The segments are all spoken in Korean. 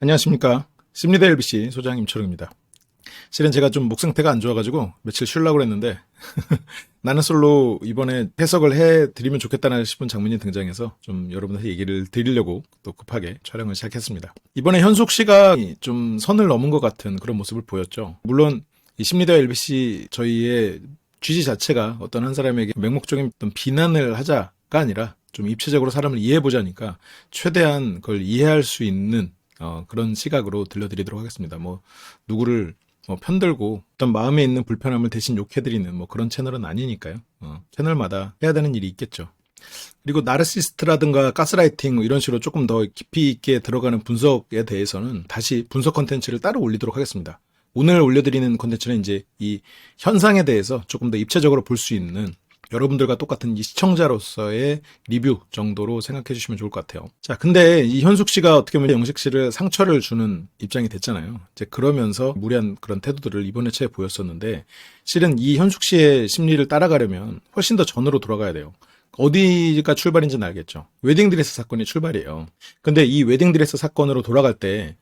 안녕하십니까. 심리대 LBC 소장 임철웅입니다. 실은 제가 좀 목 상태가 안 좋아가지고 며칠 쉬려고 했는데 나는 솔로 이번에 해석을 해드리면 좋겠다는 싶은 장면이 등장해서 좀 여러분한테 얘기를 드리려고 또 급하게 촬영을 시작했습니다. 이번에 현숙 씨가 좀 선을 넘은 것 같은 그런 모습을 보였죠. 물론 이 심리대 LBC 저희의 취지 자체가 어떤 한 사람에게 맹목적인 어떤 비난을 하자가 아니라 좀 입체적으로 사람을 이해해보자니까 최대한 그걸 이해할 수 있는 그런 시각으로 들려드리도록 하겠습니다. 누구를 편들고 어떤 마음에 있는 불편함을 대신 욕해드리는 그런 채널은 아니니까요. 채널마다 해야 되는 일이 있겠죠. 그리고 나르시스트라든가 가스라이팅 이런 식으로 조금 더 깊이 있게 들어가는 분석에 대해서는 다시 분석 컨텐츠를 따로 올리도록 하겠습니다. 오늘 올려드리는 컨텐츠는 이제 이 현상에 대해서 조금 더 입체적으로 볼 수 있는 여러분들과 똑같은 이 시청자로서의 리뷰 정도로 생각해 주시면 좋을 것 같아요. 자, 근데 이 현숙 씨가 어떻게 보면 영식 씨를 상처를 주는 입장이 됐잖아요. 이제 그러면서 무리한 그런 태도들을 이번 회차에 보였었는데, 실은 이 현숙 씨의 심리를 따라가려면 훨씬 더 전으로 돌아가야 돼요. 어디가 출발인지는 알겠죠. 웨딩드레스 사건이 출발이에요. 근데 이 웨딩드레스 사건으로 돌아갈 때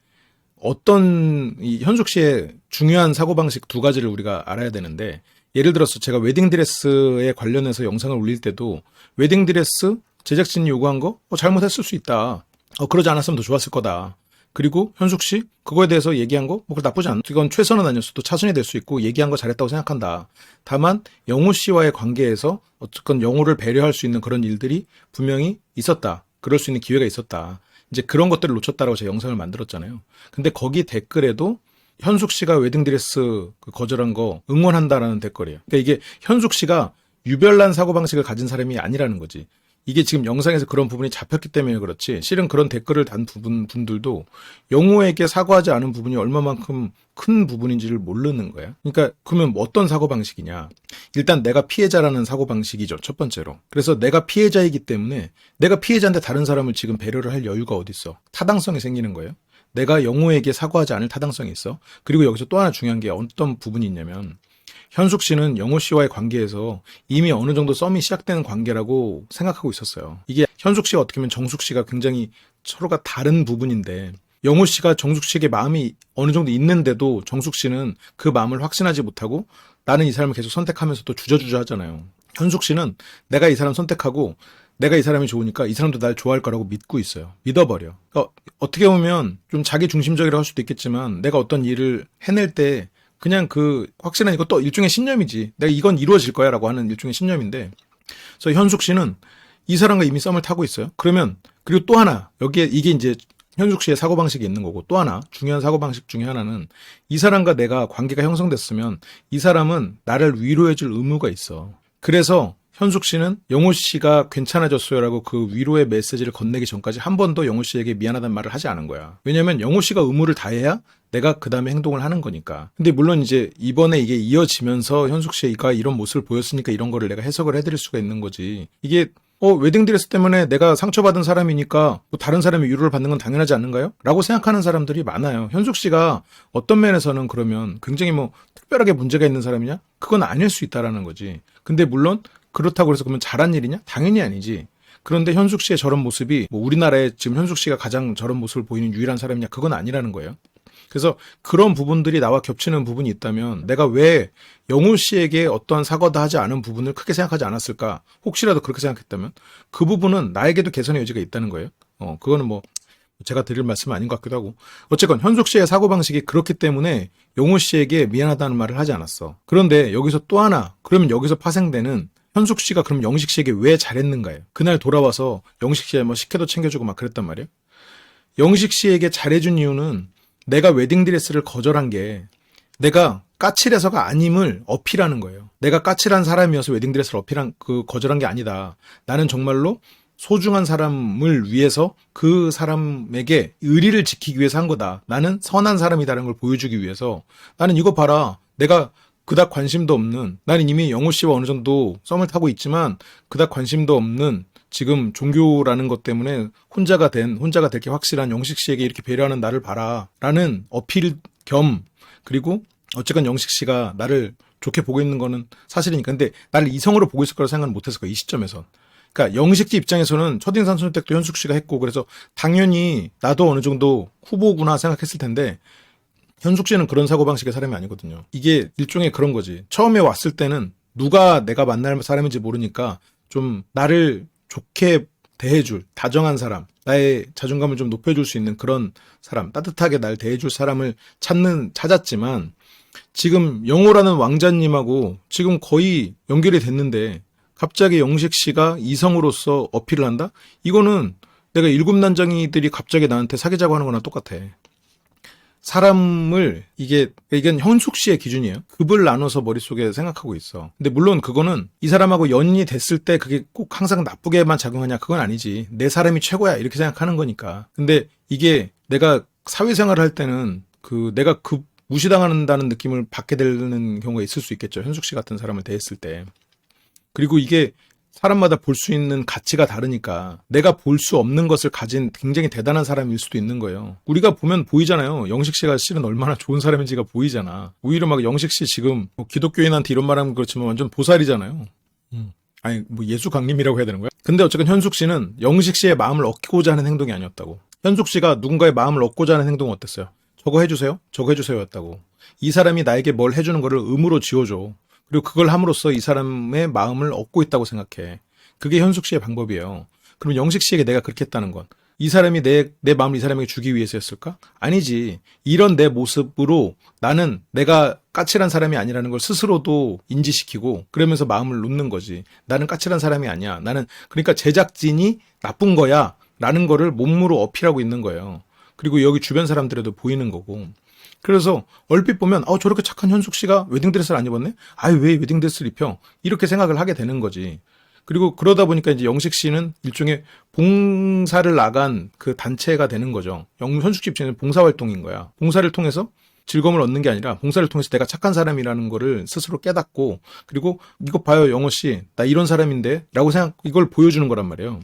어떤 이 현숙 씨의 중요한 사고방식 두 가지를 우리가 알아야 되는데, 예를 들어서 제가 웨딩드레스에 관련해서 영상을 올릴 때도 웨딩드레스 제작진이 요구한 거 잘못했을 수 있다. 그러지 않았으면 더 좋았을 거다. 그리고 현숙 씨 그거에 대해서 얘기한 거 나쁘지 않아. 이건 최선은 아니었어도 차선이 될 수 있고 얘기한 거 잘했다고 생각한다. 다만 영호 씨와의 관계에서 어쨌건 영호를 배려할 수 있는 그런 일들이 분명히 있었다. 그럴 수 있는 기회가 있었다. 이제 그런 것들을 놓쳤다라고 제가 영상을 만들었잖아요. 근데 거기 댓글에도 현숙 씨가 웨딩드레스 거절한 거 응원한다라는 댓글이에요. 그러니까 이게 현숙 씨가 유별난 사고방식을 가진 사람이 아니라는 거지. 이게 지금 영상에서 그런 부분이 잡혔기 때문에 그렇지, 실은 그런 댓글을 단 분들도 영호에게 사과하지 않은 부분이 얼마만큼 큰 부분인지를 모르는 거야. 그러니까 그러면 어떤 사고방식이냐. 일단 내가 피해자라는 사고방식이죠, 첫 번째로. 그래서 내가 피해자이기 때문에 내가 피해자인데 다른 사람을 지금 배려를 할 여유가 어딨어. 타당성이 생기는 거예요. 내가 영호에게 사과하지 않을 타당성이 있어. 그리고 여기서 또 하나 중요한 게 어떤 부분이 있냐면, 현숙 씨는 영호 씨와의 관계에서 이미 어느 정도 썸이 시작되는 관계라고 생각하고 있었어요. 이게 현숙 씨가 어떻게 보면 정숙 씨가 굉장히 서로가 다른 부분인데, 영호 씨가 정숙 씨에게 마음이 어느 정도 있는데도 정숙 씨는 그 마음을 확신하지 못하고 나는 이 사람을 계속 선택하면서도 주저주저 하잖아요. 현숙 씨는 내가 이 사람 선택하고 내가 이 사람이 좋으니까 이 사람도 날 좋아할 거라고 믿고 있어요. 믿어버려. 그러니까 어떻게 보면 좀 자기 중심적이라고 할 수도 있겠지만, 내가 어떤 일을 해낼 때 그냥 그 확신한 이것도 일종의 신념이지. 내가 이건 이루어질 거야 라고 하는 일종의 신념인데, 그래서 현숙 씨는 이 사람과 이미 썸을 타고 있어요. 그리고 또 하나, 여기에 이게 이제 현숙 씨의 사고방식이 있는 거고, 또 하나 중요한 사고방식 중에 하나는, 이 사람과 내가 관계가 형성됐으면 이 사람은 나를 위로해줄 의무가 있어. 그래서 현숙 씨는 영호 씨가 괜찮아졌어요라고 그 위로의 메시지를 건네기 전까지 한 번도 영호 씨에게 미안하다는 말을 하지 않은 거야. 왜냐면 영호 씨가 의무를 다해야 내가 그 다음에 행동을 하는 거니까. 근데 물론 이제 이번에 이게 이어지면서 현숙 씨가 이런 모습을 보였으니까 이런 거를 내가 해석을 해드릴 수가 있는 거지. 이게 웨딩드레스 때문에 내가 상처받은 사람이니까 다른 사람이 위로를 받는 건 당연하지 않는가요? 라고 생각하는 사람들이 많아요. 현숙 씨가 어떤 면에서는 그러면 굉장히 특별하게 문제가 있는 사람이냐? 그건 아닐 수 있다라는 거지. 근데 물론 그렇다고 해서 그러면 잘한 일이냐? 당연히 아니지. 그런데 현숙 씨의 저런 모습이 우리나라에 지금 현숙 씨가 가장 저런 모습을 보이는 유일한 사람이냐? 그건 아니라는 거예요. 그래서 그런 부분들이 나와 겹치는 부분이 있다면 내가 왜 영호 씨에게 어떠한 사과도 하지 않은 부분을 크게 생각하지 않았을까? 혹시라도 그렇게 생각했다면 그 부분은 나에게도 개선의 여지가 있다는 거예요. 그거는 제가 드릴 말씀은 아닌 것 같기도 하고. 어쨌건 현숙 씨의 사고방식이 그렇기 때문에 영호 씨에게 미안하다는 말을 하지 않았어. 그런데 여기서 또 하나, 그러면 여기서 파생되는 현숙 씨가 그럼 영식 씨에게 왜 잘했는가요? 그날 돌아와서 영식 씨에 식혜도 챙겨주고 막 그랬단 말이에요. 영식 씨에게 잘해준 이유는 내가 웨딩드레스를 거절한 게 내가 까칠해서가 아님을 어필하는 거예요. 내가 까칠한 사람이어서 웨딩드레스를 거절한 게 아니다. 나는 정말로 소중한 사람을 위해서 그 사람에게 의리를 지키기 위해서 한 거다. 나는 선한 사람이다라는 걸 보여주기 위해서, 나는 이거 봐라. 내가 그닥 관심도 없는, 나는 이미 영호 씨와 어느 정도 썸을 타고 있지만 그닥 관심도 없는, 지금 종교라는 것 때문에 혼자가 될 게 확실한 영식 씨에게 이렇게 배려하는 나를 봐라 라는 어필 겸, 그리고 어쨌건 영식 씨가 나를 좋게 보고 있는 거는 사실이니까. 근데 나를 이성으로 보고 있을 거라 생각은 못했을 거야, 이 시점에서. 그러니까 영식씨 입장에서는 첫인상 선택도 현숙 씨가 했고 그래서 당연히 나도 어느 정도 후보구나 생각했을 텐데 현숙 씨는 그런 사고방식의 사람이 아니거든요. 이게 일종의 그런 거지. 처음에 왔을 때는 누가 내가 만날 사람인지 모르니까 좀 나를 좋게 대해줄, 다정한 사람, 나의 자존감을 좀 높여줄 수 있는 그런 사람, 따뜻하게 날 대해줄 사람을 찾았지만 지금 영호라는 왕자님하고 지금 거의 연결이 됐는데 갑자기 영식 씨가 이성으로서 어필을 한다? 이거는 내가 일곱 난장이들이 갑자기 나한테 사귀자고 하는 거랑 똑같아. 사람을 이건 현숙 씨의 기준이에요. 급을 나눠서 머릿속에 생각하고 있어. 근데 물론 그거는 이 사람하고 연인이 됐을 때 그게 꼭 항상 나쁘게만 작용하냐 그건 아니지. 내 사람이 최고야 이렇게 생각하는 거니까. 근데 이게 내가 사회생활을 할 때는 내가 무시당한다는 느낌을 받게 되는 경우가 있을 수 있겠죠. 현숙 씨 같은 사람을 대했을 때. 그리고 이게 사람마다 볼 수 있는 가치가 다르니까 내가 볼 수 없는 것을 가진 굉장히 대단한 사람일 수도 있는 거예요. 우리가 보면 보이잖아요. 영식 씨가 실은 얼마나 좋은 사람인지가 보이잖아. 오히려 막 영식 씨 지금 기독교인한테 이런 말하면 그렇지만 완전 보살이잖아요. 아니 뭐 예수 강림이라고 해야 되는 거야? 근데 어쨌든 현숙 씨는 영식 씨의 마음을 얻고자 하는 행동이 아니었다고. 현숙 씨가 누군가의 마음을 얻고자 하는 행동은 어땠어요? 저거 해주세요? 저거 해주세요 였다고. 이 사람이 나에게 뭘 해주는 거를 의무로 지어줘. 그리고 그걸 함으로써 이 사람의 마음을 얻고 있다고 생각해. 그게 현숙 씨의 방법이에요. 그럼 영식 씨에게 내가 그렇게 했다는 건 이 사람이 내 마음을 이 사람에게 주기 위해서였을까? 아니지. 이런 내 모습으로 나는 내가 까칠한 사람이 아니라는 걸 스스로도 인지시키고 그러면서 마음을 놓는 거지. 나는 까칠한 사람이 아니야. 나는 그러니까 제작진이 나쁜 거야 라는 거를 몸으로 어필하고 있는 거예요. 그리고 여기 주변 사람들에도 보이는 거고. 그래서 얼핏 보면 저렇게 착한 현숙 씨가 웨딩드레스를 안 입었네? 아유 왜 웨딩드레스를 입혀? 이렇게 생각을 하게 되는 거지. 그리고 그러다 보니까 이제 영식 씨는 일종의 봉사를 나간 그 단체가 되는 거죠. 현숙 씨 입장에서는 봉사활동인 거야. 봉사를 통해서 즐거움을 얻는 게 아니라 봉사를 통해서 내가 착한 사람이라는 거를 스스로 깨닫고 그리고 이거 봐요 영호 씨 나 이런 사람인데 라고 이걸 보여주는 거란 말이에요.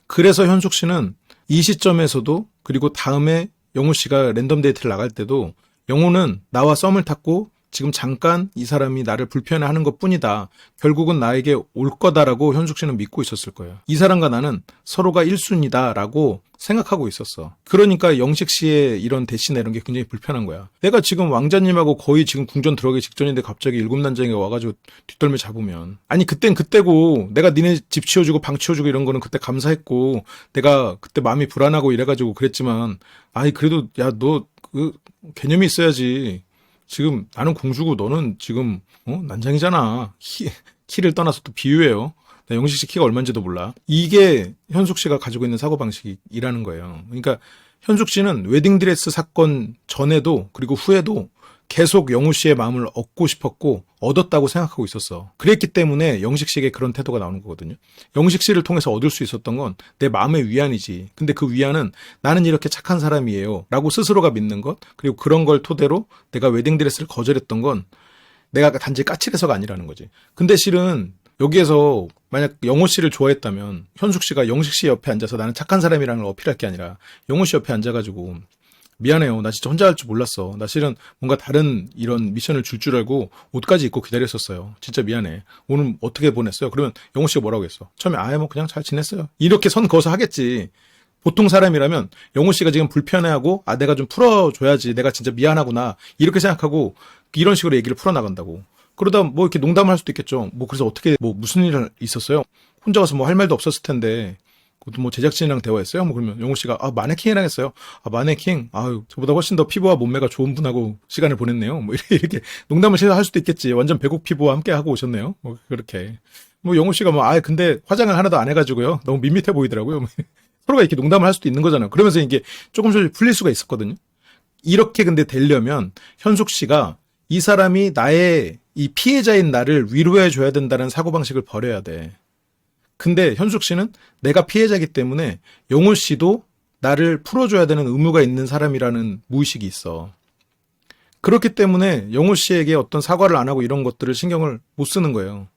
그래서 현숙 씨는 이 시점에서도 그리고 다음에 영호 씨가 랜덤 데이트를 나갈 때도 영호는 나와 썸을 탔고 지금 잠깐 이 사람이 나를 불편해하는 것뿐이다. 결국은 나에게 올 거다라고 현숙 씨는 믿고 있었을 거예요. 이 사람과 나는 서로가 1순위다라고 생각하고 있었어. 그러니까 영식 씨의 이런 대시나 이런 게 굉장히 불편한 거야. 내가 지금 왕자님하고 거의 지금 궁전 들어가기 직전인데 갑자기 일곱 난장이가 와가지고 뒷덜미 잡으면 아니 그땐 그때고 내가 니네 집 치워주고 방 치워주고 이런 거는 그때 감사했고 내가 그때 마음이 불안하고 이래가지고 그랬지만 아니 그래도 야 너 그 개념이 있어야지. 지금 나는 공주고 너는 지금 난장이잖아. 키를 떠나서 또 비유해요. 나 영식 씨 키가 얼마인지도 몰라. 이게 현숙 씨가 가지고 있는 사고방식이라는 거예요. 그러니까 현숙 씨는 웨딩드레스 사건 전에도 그리고 후에도 계속 영호 씨의 마음을 얻고 싶었고 얻었다고 생각하고 있었어. 그랬기 때문에 영식 씨에게 그런 태도가 나오는 거거든요. 영식 씨를 통해서 얻을 수 있었던 건 내 마음의 위안이지. 근데 그 위안은 나는 이렇게 착한 사람이에요 라고 스스로가 믿는 것 그리고 그런 걸 토대로 내가 웨딩드레스를 거절했던 건 내가 단지 까칠해서가 아니라는 거지. 근데 실은 여기에서 만약 영호 씨를 좋아했다면 현숙 씨가 영식 씨 옆에 앉아서 나는 착한 사람이라는 걸 어필할 게 아니라 영호 씨 옆에 앉아가지고 미안해요. 나 진짜 혼자 할 줄 몰랐어. 나 실은 뭔가 다른 이런 미션을 줄 알고 옷까지 입고 기다렸었어요. 진짜 미안해. 오늘 어떻게 보냈어요? 그러면 영호 씨가 뭐라고 했어? 처음에 뭐 그냥 잘 지냈어요. 이렇게 선 그어서 하겠지. 보통 사람이라면 영호 씨가 지금 불편해하고 내가 좀 풀어줘야지. 내가 진짜 미안하구나. 이렇게 생각하고 이런 식으로 얘기를 풀어나간다고. 그러다 뭐 이렇게 농담을 할 수도 있겠죠. 뭐 그래서 어떻게 무슨 일 있었어요? 혼자 가서 뭐 할 말도 없었을 텐데 그것도 뭐 제작진이랑 대화했어요? 뭐 그러면 영호 씨가 마네킹이랑 했어요. 마네킹? 저보다 훨씬 더 피부와 몸매가 좋은 분하고 시간을 보냈네요. 뭐 이렇게 농담을 할 수도 있겠지. 완전 배국 피부와 함께 하고 오셨네요. 뭐 그렇게. 뭐 영호 씨가 근데 화장을 하나도 안 해가지고요. 너무 밋밋해 보이더라고요. 서로가 이렇게 농담을 할 수도 있는 거잖아요. 그러면서 이게 조금씩 풀릴 수가 있었거든요. 이렇게 근데 되려면 현숙 씨가 이 사람이 나의 이 피해자인 나를 위로해줘야 된다는 사고방식을 버려야 돼. 근데 현숙 씨는 내가 피해자이기 때문에 영호 씨도 나를 풀어줘야 되는 의무가 있는 사람이라는 무의식이 있어. 그렇기 때문에 영호 씨에게 어떤 사과를 안 하고 이런 것들을 신경을 못 쓰는 거예요.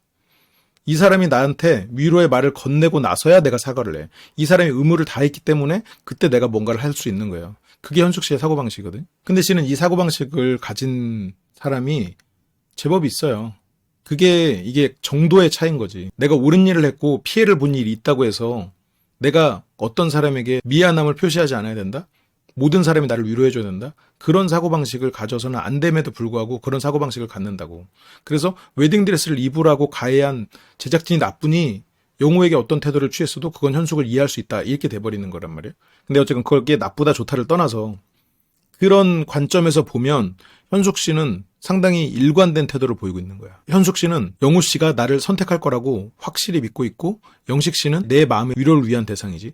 이 사람이 나한테 위로의 말을 건네고 나서야 내가 사과를 해. 이 사람이 의무를 다했기 때문에 그때 내가 뭔가를 할 수 있는 거예요. 그게 현숙 씨의 사고방식이거든. 근데 씨는 이 사고방식을 가진 사람이 제법 있어요. 이게 정도의 차이인 거지. 내가 옳은 일을 했고 피해를 본 일이 있다고 해서 내가 어떤 사람에게 미안함을 표시하지 않아야 된다? 모든 사람이 나를 위로해줘야 된다? 그런 사고방식을 가져서는 안 됨에도 불구하고 그런 사고방식을 갖는다고. 그래서 웨딩드레스를 입으라고 가해한 제작진이 나쁘니 영호에게 어떤 태도를 취했어도 그건 현숙을 이해할 수 있다. 이렇게 돼버리는 거란 말이에요. 근데 어쨌든 그게 나쁘다 좋다를 떠나서 그런 관점에서 보면 현숙 씨는 상당히 일관된 태도를 보이고 있는 거야. 현숙 씨는 영호 씨가 나를 선택할 거라고 확실히 믿고 있고 영식 씨는 내 마음의 위로를 위한 대상이지.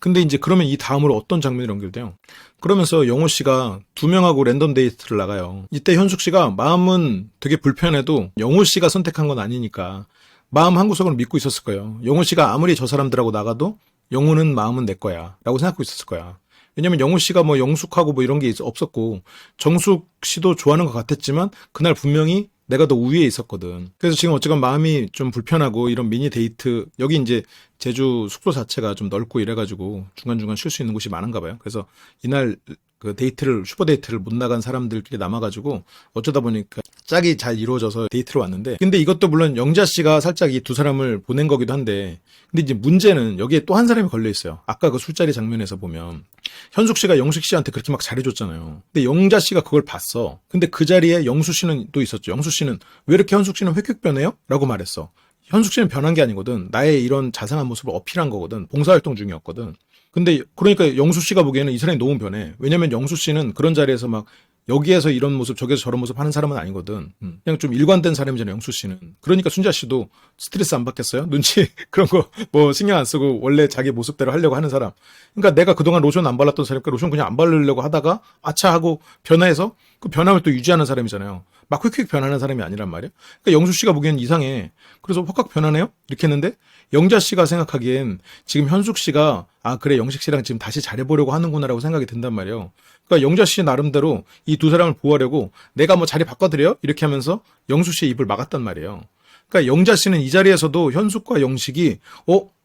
근데 이제 그러면 이 다음으로 어떤 장면이 연결돼요? 그러면서 영호 씨가 2명하고 랜덤 데이트를 나가요. 이때 현숙 씨가 마음은 되게 불편해도 영호 씨가 선택한 건 아니니까 마음 한구석으로 믿고 있었을 거예요. 영호 씨가 아무리 저 사람들하고 나가도 영호는 마음은 내 거야 라고 생각하고 있었을 거야. 왜냐면 영호 씨가 뭐 영숙하고 뭐 이런 게 없었고 정숙 씨도 좋아하는 것 같았지만 그날 분명히 내가 더 우위에 있었거든. 그래서 지금 어쨌건 마음이 좀 불편하고 이런 미니 데이트, 여기 이제 제주 숙소 자체가 좀 넓고 이래가지고 중간중간 쉴 수 있는 곳이 많은가 봐요. 그래서 이날 그 데이트를, 슈퍼 데이트를 못 나간 사람들끼리 남아가지고 어쩌다 보니까 짝이 잘 이루어져서 데이트로 왔는데, 근데 이것도 물론 영자 씨가 살짝 이 두 사람을 보낸 거기도 한데, 근데 이제 문제는 여기에 또 한 사람이 걸려 있어요. 아까 그 술자리 장면에서 보면 현숙 씨가 영숙 씨한테 그렇게 막 잘해줬잖아요. 근데 영자 씨가 그걸 봤어. 근데 그 자리에 영수 씨는 또 있었죠. 영수 씨는 왜 이렇게 현숙 씨는 획획 변해요? 라고 말했어. 현숙 씨는 변한 게 아니거든. 나의 이런 자상한 모습을 어필한 거거든. 봉사활동 중이었거든. 근데 그러니까 영수 씨가 보기에는 이 사람이 너무 변해. 왜냐면 영수 씨는 그런 자리에서 막 여기에서 이런 모습 저기에서 저런 모습 하는 사람은 아니거든. 그냥 좀 일관된 사람이잖아요, 영수 씨는. 그러니까 순자 씨도 스트레스 안 받겠어요? 눈치 그런 거 뭐 신경 안 쓰고 원래 자기 모습대로 하려고 하는 사람. 그러니까 내가 그동안 로션 안 발랐던 사람이니까 로션 그냥 안 바르려고 하다가 아차 하고 변화해서 그 변함을 또 유지하는 사람이잖아요. 막 휙휙 변하는 사람이 아니란 말이야. 그러니까 영수 씨가 보기엔 이상해. 그래서 확확 변하네요? 이렇게 했는데 영자 씨가 생각하기엔 지금 현숙 씨가 아 그래 영식 씨랑 지금 다시 잘해보려고 하는구나라고 생각이 든단 말이에요. 그러니까 영자 씨 나름대로 이 두 사람을 보호하려고 내가 뭐 자리 바꿔드려요? 이렇게 하면서 영수 씨의 입을 막았단 말이에요. 그러니까 영자 씨는 이 자리에서도 현숙과 영식이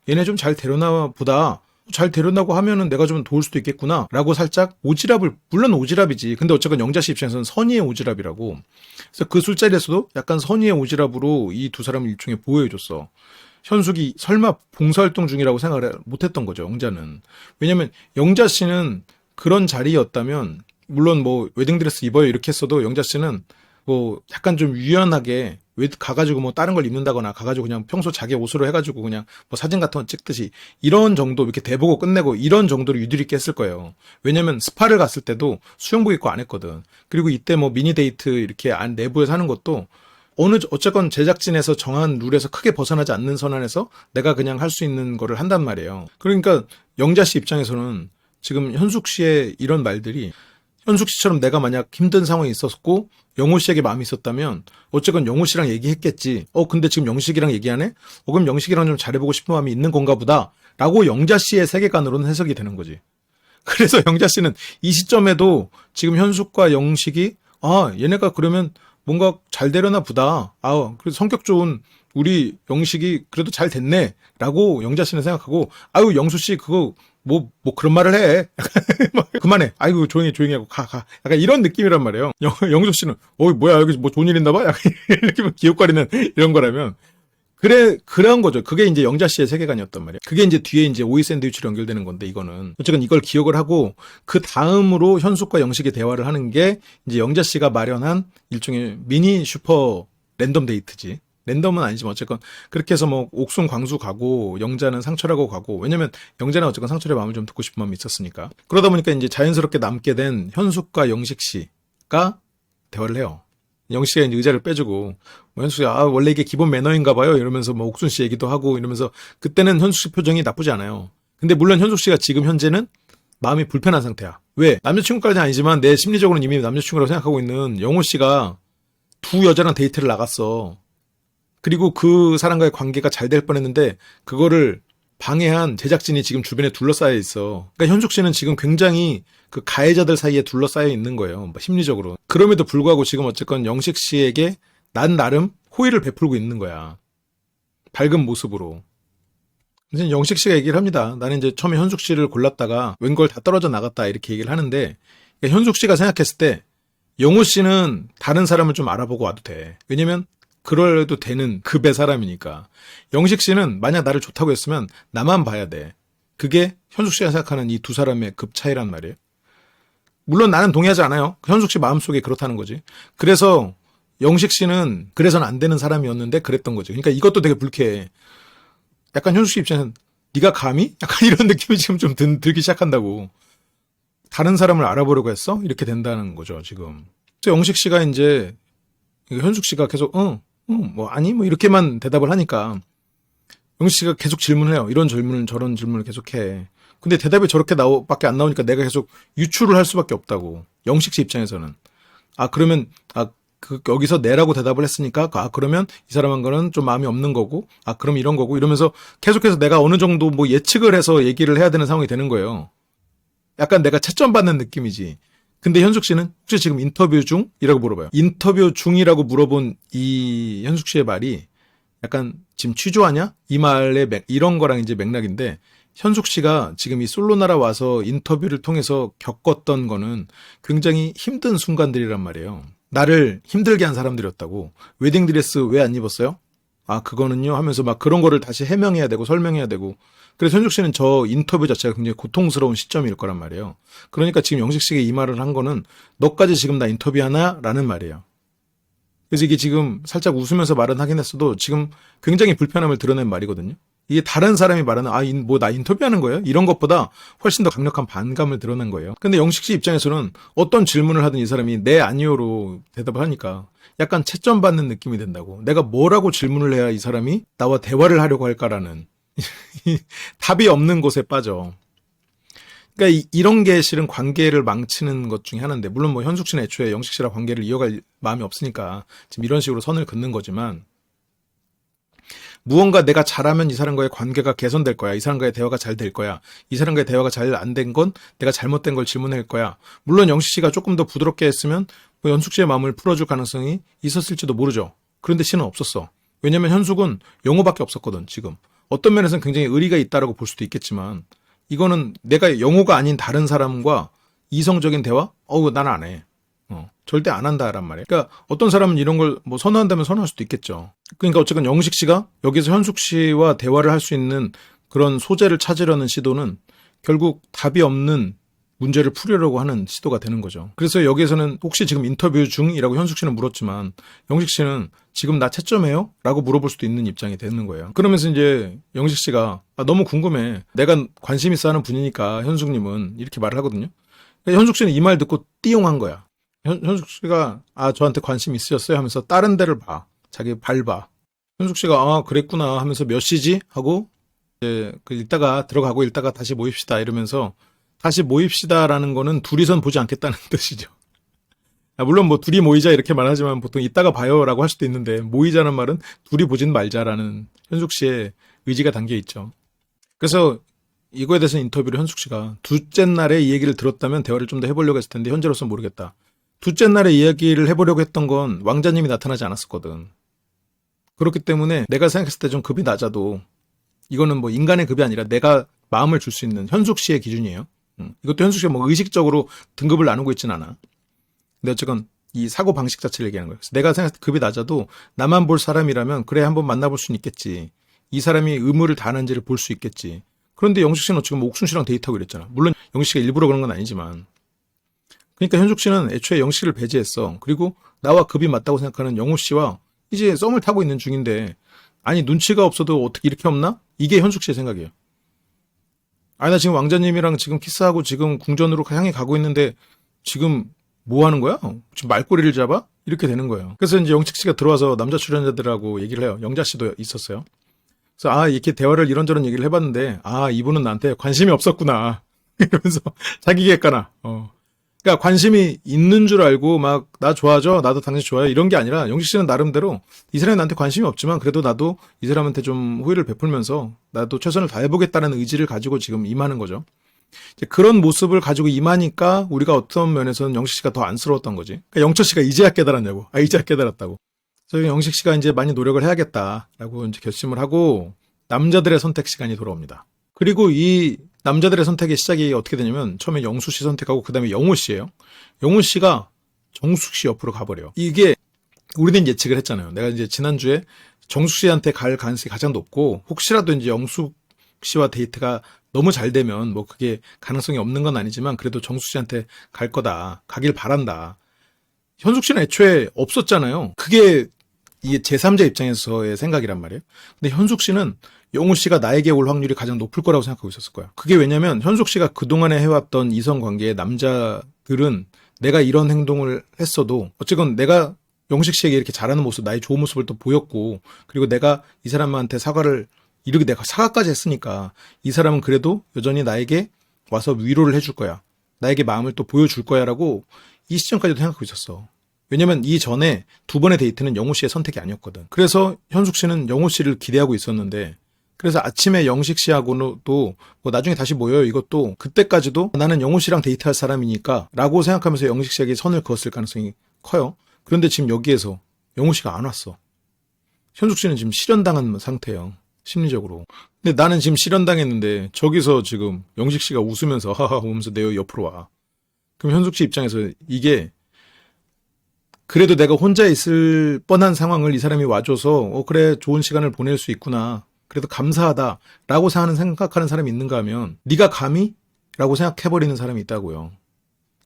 얘네 좀 잘 데려나 보다. 잘 데려나고 하면은 내가 좀 도울 수도 있겠구나 라고 살짝 오지랖을, 물론 오지랖이지. 근데 어쨌건 영자 씨 입장에서는 선의의 오지랖이라고. 그래서 그 술자리에서도 약간 선의의 오지랖으로 이 두 사람을 일종의 보호해줬어. 현숙이 설마 봉사활동 중이라고 생각을 못했던 거죠, 영자는. 왜냐면 영자 씨는 그런 자리였다면 물론 뭐 웨딩드레스 입어요 이렇게 했어도 영자 씨는 뭐 약간 좀 유연하게 가가지고 뭐 다른 걸 입는다거나 가가지고 그냥 평소 자기 옷으로 해가지고 그냥 뭐 사진 같은 거 찍듯이 이런 정도 이렇게 대보고 끝내고 이런 정도로 유두리 있게 했을 거예요. 왜냐면 스파를 갔을 때도 수영복 입고 안 했거든. 그리고 이때 뭐 미니 데이트 이렇게 안 내부에서 하는 것도 어쨌건 제작진에서 정한 룰에서 크게 벗어나지 않는 선안에서 내가 그냥 할 수 있는 거를 한단 말이에요. 그러니까 영자 씨 입장에서는 지금 현숙 씨의 이런 말들이 현숙 씨처럼 내가 만약 힘든 상황이 있었고 영호 씨에게 마음이 있었다면 어쨌건 영호 씨랑 얘기했겠지. 근데 지금 영식이랑 얘기하네? 그럼 영식이랑 좀 잘해보고 싶은 마음이 있는 건가 보다 라고 영자 씨의 세계관으로는 해석이 되는 거지. 그래서 영자 씨는 이 시점에도 지금 현숙과 영식이 얘네가 그러면 뭔가 잘 되려나 보다. 그래서 성격 좋은 우리 영식이 그래도 잘 됐네 라고 영자 씨는 생각하고 영수 씨 그거 뭐 그런 말을 해. 그만해. 아이고, 조용히 하고 가. 약간 이런 느낌이란 말이에요. 영숙 씨는, 뭐야, 여기 뭐 좋은 일 있나 봐? 약간 이렇게 기웃거리는 이런 거라면. 그런 거죠. 그게 이제 영자 씨의 세계관이었단 말이에요. 그게 이제 뒤에 이제 오이 샌드위치로 연결되는 건데, 이거는. 어쨌든 이걸 기억을 하고, 그 다음으로 현숙과 영식이 대화를 하는 게, 이제 영자 씨가 마련한 일종의 미니 슈퍼 랜덤 데이트지. 랜덤은 아니지만 어쨌건 그렇게 해서 뭐 옥순 광수 가고 영자는 상철하고 가고, 왜냐면 영자는 어쨌건 상철의 마음을 좀 듣고 싶은 마음이 있었으니까. 그러다 보니까 이제 자연스럽게 남게 된 현숙과 영식 씨가 대화를 해요. 영식 씨가 이제 의자를 빼주고 현숙이 원래 이게 기본 매너인가 봐요 이러면서 뭐 옥순 씨 얘기도 하고 이러면서 그때는 현숙 씨 표정이 나쁘지 않아요. 근데 물론 현숙 씨가 지금 현재는 마음이 불편한 상태야. 왜? 남자친구까지는 아니지만 내 심리적으로는 이미 남자친구라고 생각하고 있는 영호 씨가 두 여자랑 데이트를 나갔어. 그리고 그 사람과의 관계가 잘 될 뻔했는데 그거를 방해한 제작진이 지금 주변에 둘러싸여 있어. 그러니까 현숙 씨는 지금 굉장히 그 가해자들 사이에 둘러싸여 있는 거예요. 심리적으로. 그럼에도 불구하고 지금 어쨌건 영식 씨에게 난 나름 호의를 베풀고 있는 거야. 밝은 모습으로. 이제 영식 씨가 얘기를 합니다. 나는 이제 처음에 현숙 씨를 골랐다가 웬걸 다 떨어져 나갔다 이렇게 얘기를 하는데, 그러니까 현숙 씨가 생각했을 때 영호 씨는 다른 사람을 좀 알아보고 와도 돼. 왜냐면 그럴래도 되는 급의 사람이니까. 영식 씨는 만약 나를 좋다고 했으면 나만 봐야 돼. 그게 현숙 씨가 생각하는 이 두 사람의 급 차이란 말이에요. 물론 나는 동의하지 않아요. 현숙 씨 마음속에 그렇다는 거지. 그래서 영식 씨는 그래서는 안 되는 사람이었는데 그랬던 거지. 그러니까 이것도 되게 불쾌해. 약간 현숙 씨 입장에서는 네가 감히? 약간 이런 느낌이 지금 좀 들기 시작한다고. 다른 사람을 알아보려고 했어? 이렇게 된다는 거죠, 지금. 그래서 영식 씨가 이제 현숙 씨가 계속 뭐 아니 뭐 이렇게만 대답을 하니까 영식 씨가 계속 질문을 해요. 이런 질문을 저런 질문을 계속해. 근데 대답이 저렇게 밖에 안 나오니까 내가 계속 유추를 할 수밖에 없다고. 영식 씨 입장에서는. 그러면 여기서 네라고 대답을 했으니까 그러면 이 사람한테는 좀 마음이 없는 거고 그럼 이런 거고 이러면서 계속해서 내가 어느 정도 뭐 예측을 해서 얘기를 해야 되는 상황이 되는 거예요. 약간 내가 채점받는 느낌이지. 근데 현숙 씨는 혹시 지금 인터뷰 중? 이라고 물어봐요. 인터뷰 중이라고 물어본 이 현숙 씨의 말이 약간 지금 취조하냐? 이 말의 이런 거랑 이제 맥락인데 현숙 씨가 지금 이 솔로나라 와서 인터뷰를 통해서 겪었던 거는 굉장히 힘든 순간들이란 말이에요. 나를 힘들게 한 사람들이었다고. 웨딩드레스 왜 안 입었어요? 그거는요 하면서 막 그런 거를 다시 해명해야 되고 설명해야 되고. 그래서 현숙 씨는 저 인터뷰 자체가 굉장히 고통스러운 시점일 거란 말이에요. 그러니까 지금 영식 씨가 이 말을 한 거는 너까지 지금 나 인터뷰하나? 라는 말이에요. 그래서 이게 지금 살짝 웃으면서 말은 하긴 했어도 지금 굉장히 불편함을 드러낸 말이거든요. 이게 다른 사람이 말하는 뭐 나 인터뷰하는 거예요? 이런 것보다 훨씬 더 강력한 반감을 드러낸 거예요. 근데 영식 씨 입장에서는 어떤 질문을 하든 이 사람이 네 아니요로 대답을 하니까 약간 채점받는 느낌이 된다고. 내가 뭐라고 질문을 해야 이 사람이 나와 대화를 하려고 할까라는 답이 없는 곳에 빠져. 그러니까 이런 게 실은 관계를 망치는 것 중에 하나인데 물론 뭐 현숙 씨는 애초에 영식 씨랑 관계를 이어갈 마음이 없으니까 지금 이런 식으로 선을 긋는 거지만 무언가 내가 잘하면 이 사람과의 관계가 개선될 거야. 이 사람과의 대화가 잘 될 거야. 이 사람과의 대화가 잘 안 된 건 내가 잘못된 걸 질문할 거야. 물론 영식 씨가 조금 더 부드럽게 했으면 뭐 현숙 씨의 마음을 풀어줄 가능성이 있었을지도 모르죠. 그런데 씨는 없었어. 왜냐면 현숙은 영호밖에 없었거든 지금. 어떤 면에서는 굉장히 의리가 있다라고 볼 수도 있겠지만 이거는 내가 영호가 아닌 다른 사람과 이성적인 대화? 난 안 해. 절대 안 한다란 말이에요. 그러니까 어떤 사람은 이런 걸 뭐 선호한다면 선호할 수도 있겠죠. 그러니까 어쨌든 영식 씨가 여기서 현숙 씨와 대화를 할 수 있는 그런 소재를 찾으려는 시도는 결국 답이 없는 문제를 풀려고 하는 시도가 되는 거죠. 그래서 여기에서는 혹시 지금 인터뷰 중이라고 현숙 씨는 물었지만 영식 씨는 지금 나 채점해요? 라고 물어볼 수도 있는 입장이 되는 거예요. 그러면서 이제 영식 씨가 너무 궁금해. 내가 관심 있어 하는 분이니까 현숙님은 이렇게 말을 하거든요. 현숙 씨는 이 말 듣고 띠용한 거야. 현숙 씨가 저한테 관심 있으셨어요? 하면서 다른 데를 봐. 자기 발 봐. 현숙 씨가 그랬구나 하면서 몇 시지? 하고 이제 이따가 들어가고 이따가 다시 모입시다 이러면서 다시 모입시다라는 거는 둘이선 보지 않겠다는 뜻이죠. 물론 뭐 둘이 모이자 이렇게 말하지만 보통 이따가 봐요라고 할 수도 있는데 모이자는 말은 둘이 보진 말자라는 현숙 씨의 의지가 담겨 있죠. 그래서 이거에 대해서 인터뷰를 현숙 씨가 둘째 날에 이 얘기를 들었다면 대화를 좀 더 해보려고 했을 텐데 현재로서는 모르겠다. 둘째 날에 이야기를 해보려고 했던 건 왕자님이 나타나지 않았었거든. 그렇기 때문에 내가 생각했을 때 좀 급이 낮아도 이거는 뭐 인간의 급이 아니라 내가 마음을 줄 수 있는 현숙 씨의 기준이에요. 이것도 현숙 씨가 뭐 의식적으로 등급을 나누고 있진 않아. 근데 어쨌건 이 사고 방식 자체를 얘기하는 거예요. 그래서 내가 생각했을 때 급이 낮아도 나만 볼 사람이라면 그래 한번 만나볼 수는 있겠지. 이 사람이 의무를 다하는지를 볼 수 있겠지. 그런데 영식 씨는 지금 옥순 씨랑 데이트하고 이랬잖아. 물론 영식 씨가 일부러 그런 건 아니지만. 그러니까 현숙 씨는 애초에 영식 씨를 배제했어. 그리고 나와 급이 맞다고 생각하는 영호 씨와 이제 썸을 타고 있는 중인데 아니 눈치가 없어도 어떻게 이렇게 없나? 이게 현숙 씨의 생각이에요. 나 지금 왕자님이랑 지금 키스하고 지금 궁전으로 향해 가고 있는데 지금 뭐 하는 거야? 지금 말꼬리를 잡아? 이렇게 되는 거예요. 그래서 이제 영식 씨가 들어와서 남자 출연자들하고 얘기를 해요. 영자 씨도 있었어요. 그래서 이렇게 대화를 이런저런 얘기를 해봤는데 이분은 나한테 관심이 없었구나. 이러면서 자기 객관화. 그러니까 관심이 있는 줄 알고 막 나 좋아하죠? 나도 당신 좋아해? 이런 게 아니라 영식 씨는 나름대로 이 사람이 나한테 관심이 없지만 그래도 나도 이 사람한테 좀 호의를 베풀면서 나도 최선을 다해보겠다는 의지를 가지고 지금 임하는 거죠. 이제 그런 모습을 가지고 임하니까 우리가 어떤 면에서는 영식 씨가 더 안쓰러웠던 거지. 그러니까 영철 씨가 이제야 깨달았냐고. 이제야 깨달았다고. 그래서 영식 씨가 이제 많이 노력을 해야겠다라고 이제 결심을 하고 남자들의 선택 시간이 돌아옵니다. 그리고 이 남자들의 선택의 시작이 어떻게 되냐면 처음에 영수 씨 선택하고 그 다음에 영호 씨예요. 영호 씨가 정숙 씨 옆으로 가버려요. 이게 우리는 예측을 했잖아요. 내가 이제 지난주에 정숙 씨한테 갈 가능성이 가장 높고, 혹시라도 이제 영숙 씨와 데이트가 너무 잘 되면 뭐 그게 가능성이 없는 건 아니지만 그래도 정숙 씨한테 갈 거다. 가길 바란다. 현숙 씨는 애초에 없었잖아요. 그게 이게 제3자 입장에서의 생각이란 말이에요. 근데 현숙 씨는 영우 씨가 나에게 올 확률이 가장 높을 거라고 생각하고 있었을 거야. 그게 왜냐면 현숙 씨가 그동안에 해왔던 이성 관계의 남자들은 내가 이런 행동을 했어도 어쨌건 내가 영식 씨에게 이렇게 잘하는 모습, 나의 좋은 모습을 또 보였고, 그리고 내가 이 사람한테 사과를 이렇게 내가 사과까지 했으니까 이 사람은 그래도 여전히 나에게 와서 위로를 해줄 거야. 나에게 마음을 또 보여줄 거야라고 이 시점까지도 생각하고 있었어. 왜냐면 이전에 두 번의 데이트는 영호 씨의 선택이 아니었거든. 그래서 현숙 씨는 영호 씨를 기대하고 있었는데, 그래서 아침에 영식 씨하고도 뭐 나중에 다시 모여요. 이것도 그때까지도 나는 영호 씨랑 데이트할 사람이니까 라고 생각하면서 영식 씨에게 선을 그었을 가능성이 커요. 그런데 지금 여기에서 영호 씨가 안 왔어. 현숙 씨는 지금 실현당한 상태예요. 심리적으로. 근데 나는 지금 실현당했는데 저기서 지금 영식 씨가 웃으면서 하하 오면서 내 옆으로 와. 그럼 현숙 씨 입장에서 이게 그래도 내가 혼자 있을 뻔한 상황을 이 사람이 와줘서 그래 좋은 시간을 보낼 수 있구나. 그래도 감사하다라고 생각하는 사람이 있는가 하면 네가 감히? 라고 생각해버리는 사람이 있다고요.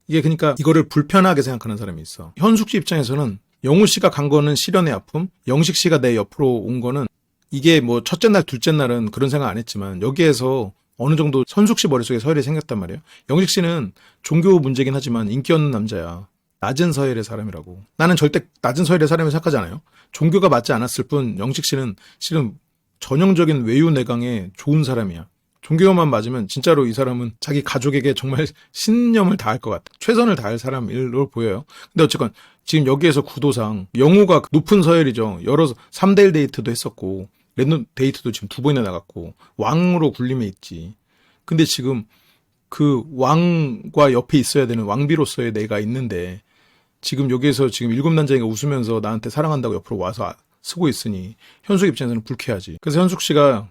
이게 그러니까 이거를 불편하게 생각하는 사람이 있어. 현숙 씨 입장에서는 영우 씨가 간 거는 실연의 아픔, 영식 씨가 내 옆으로 온 거는 이게 뭐 첫째 날, 둘째 날은 그런 생각 안 했지만 여기에서 어느 정도 현숙 씨 머릿속에 서열이 생겼단 말이에요. 영식 씨는 종교 문제긴 하지만 인기 없는 남자야. 낮은 서열의 사람이라고. 나는 절대 낮은 서열의 사람을 생각하지 않아요. 종교가 맞지 않았을 뿐 영식 씨는 실은 전형적인 외유내강의 좋은 사람이야. 종교만 맞으면 진짜로 이 사람은 자기 가족에게 정말 신념을 다할 것 같아. 최선을 다할 사람으로 보여요. 근데 어쨌건 지금 여기에서 구도상 영호가 높은 서열이죠. 여러 3대1 데이트도 했었고 랜덤 데이트도 지금 2번이나 나갔고 왕으로 군림해 있지. 근데 지금 그 왕과 옆에 있어야 되는 왕비로서의 내가 있는데 지금 여기에서 지금 7난쟁이가 웃으면서 나한테 사랑한다고 옆으로 와서 쓰고 있으니 현숙 입장에서는 불쾌하지. 그래서 현숙 씨가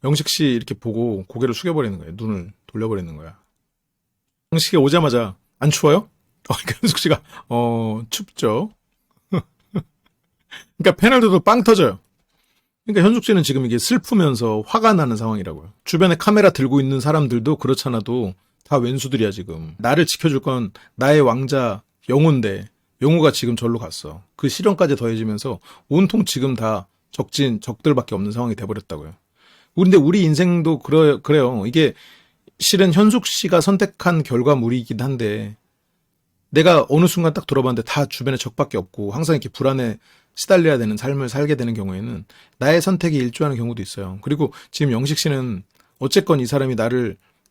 영식 씨 이렇게 보고 고개를 숙여버리는 거예요. 눈을 돌려버리는 거야. 영식이 오자마자 안 추워요? 그러니까 현숙 씨가 춥죠. 그러니까 패널들도 빵 터져요. 그러니까 현숙 씨는 지금 이게 슬프면서 화가 나는 상황이라고요. 주변에 카메라 들고 있는 사람들도 그렇잖아도 다 왼수들이야 지금. 나를 지켜줄 건 나의 왕자 영호인데 영호가 지금 절로 갔어. 그 시련까지 더해지면서 온통 지금 다 적들밖에 없는 상황이 돼버렸다고요. 근데 우리 인생도 그래요. 이게 실은 현숙 씨가 선택한 결과물이긴 한데 내가 어느 순간 딱 돌아봤는데 다 주변에 적밖에 없고 항상 이렇게 불안에 시달려야 되는 삶을 살게 되는 경우에는 나의 선택이 일조하는 경우도 있어요. 그리고 지금 영식 씨는 어쨌건 이 사람이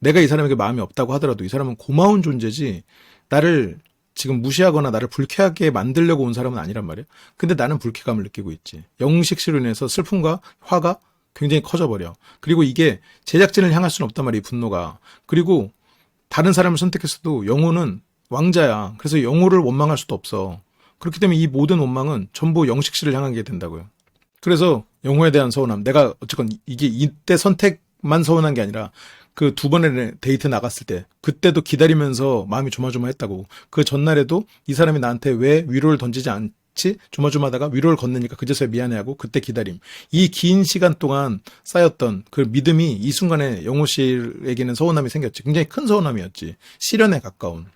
내가 이 사람에게 마음이 없다고 하더라도 이 사람은 고마운 존재지 나를 지금 무시하거나 나를 불쾌하게 만들려고 온 사람은 아니란 말이에요. 근데 나는 불쾌감을 느끼고 있지. 영식 씨로 인해서 슬픔과 화가 굉장히 커져버려. 그리고 이게 제작진을 향할 수는 없단 말이에요. 분노가. 그리고 다른 사람을 선택했어도 영호는 왕자야. 그래서 영호를 원망할 수도 없어. 그렇기 때문에 이 모든 원망은 전부 영식 씨를 향하게 된다고요. 그래서 영호에 대한 서운함. 내가 어쨌건 이게 이때 선택만 서운한 게 아니라 그 2번의 데이트 나갔을 때 그때도 기다리면서 마음이 조마조마했다고. 그 전날에도 이 사람이 나한테 왜 위로를 던지지 않지? 조마조마하다가 위로를 건네니까 그제서야 미안해하고 그때 기다림. 이 긴 시간 동안 쌓였던 그 믿음이 이 순간에 영호 씨에게는 서운함이 생겼지. 굉장히 큰 서운함이었지. 시련에 가까운.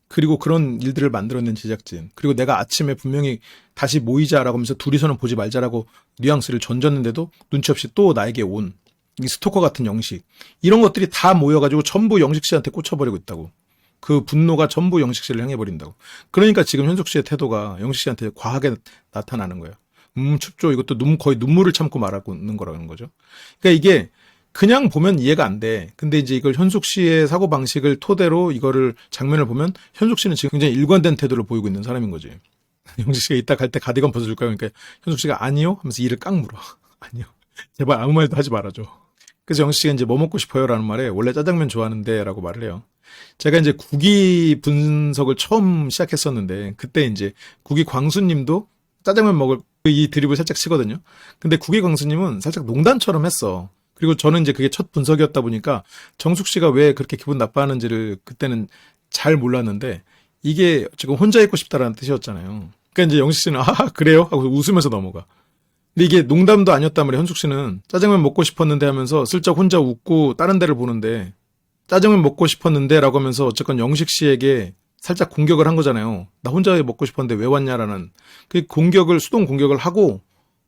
그리고 그런 일들을 만들어낸 제작진. 그리고 내가 아침에 분명히 다시 모이자라고 하면서 둘이서는 보지 말자라고 뉘앙스를 던졌는데도 눈치 없이 또 나에게 온 이 스토커 같은 영식. 이런 것들이 다 모여가지고 전부 영식 씨한테 꽂혀버리고 있다고. 그 분노가 전부 영식 씨를 향해버린다고. 그러니까 지금 현숙 씨의 태도가 영식 씨한테 과하게 나타나는 거예요. 춥죠. 이것도 거의 눈물을 참고 말하고 있는 거라는 거죠. 그러니까 이게 그냥 보면 이해가 안 돼. 근데 이제 이걸 현숙 씨의 사고방식을 토대로 이거를 장면을 보면 현숙 씨는 지금 굉장히 일관된 태도를 보이고 있는 사람인 거지. 영식 씨가 이따 갈 때 가디건 벗어줄까요? 그러니까 현숙 씨가 아니요? 하면서 이를 깍 물어. 아니요. 제발 아무 말도 하지 말아줘. 그래서 영식 씨가 이제 뭐 먹고 싶어요? 라는 말에 원래 짜장면 좋아하는데 라고 말을 해요. 제가 이제 국이 분석을 처음 시작했었는데 그때 이제 국이 광수님도 짜장면 먹을 이 드립을 살짝 치거든요. 근데 국이 광수님은 살짝 농담처럼 했어. 그리고 저는 이제 그게 첫 분석이었다 보니까 정숙 씨가 왜 그렇게 기분 나빠하는지를 그때는 잘 몰랐는데 이게 지금 혼자 있고 싶다라는 뜻이었잖아요. 그러니까 이제 영식 씨는 아 그래요? 하고 웃으면서 넘어가. 근데 이게 농담도 아니었단 말이에요. 현숙 씨는 짜장면 먹고 싶었는데 하면서 슬쩍 혼자 웃고 다른 데를 보는데 짜장면 먹고 싶었는데 라고 하면서 어쨌건 영식 씨에게 살짝 공격을 한 거잖아요. 나 혼자 먹고 싶었는데 왜 왔냐라는 그 공격을 수동 공격을 하고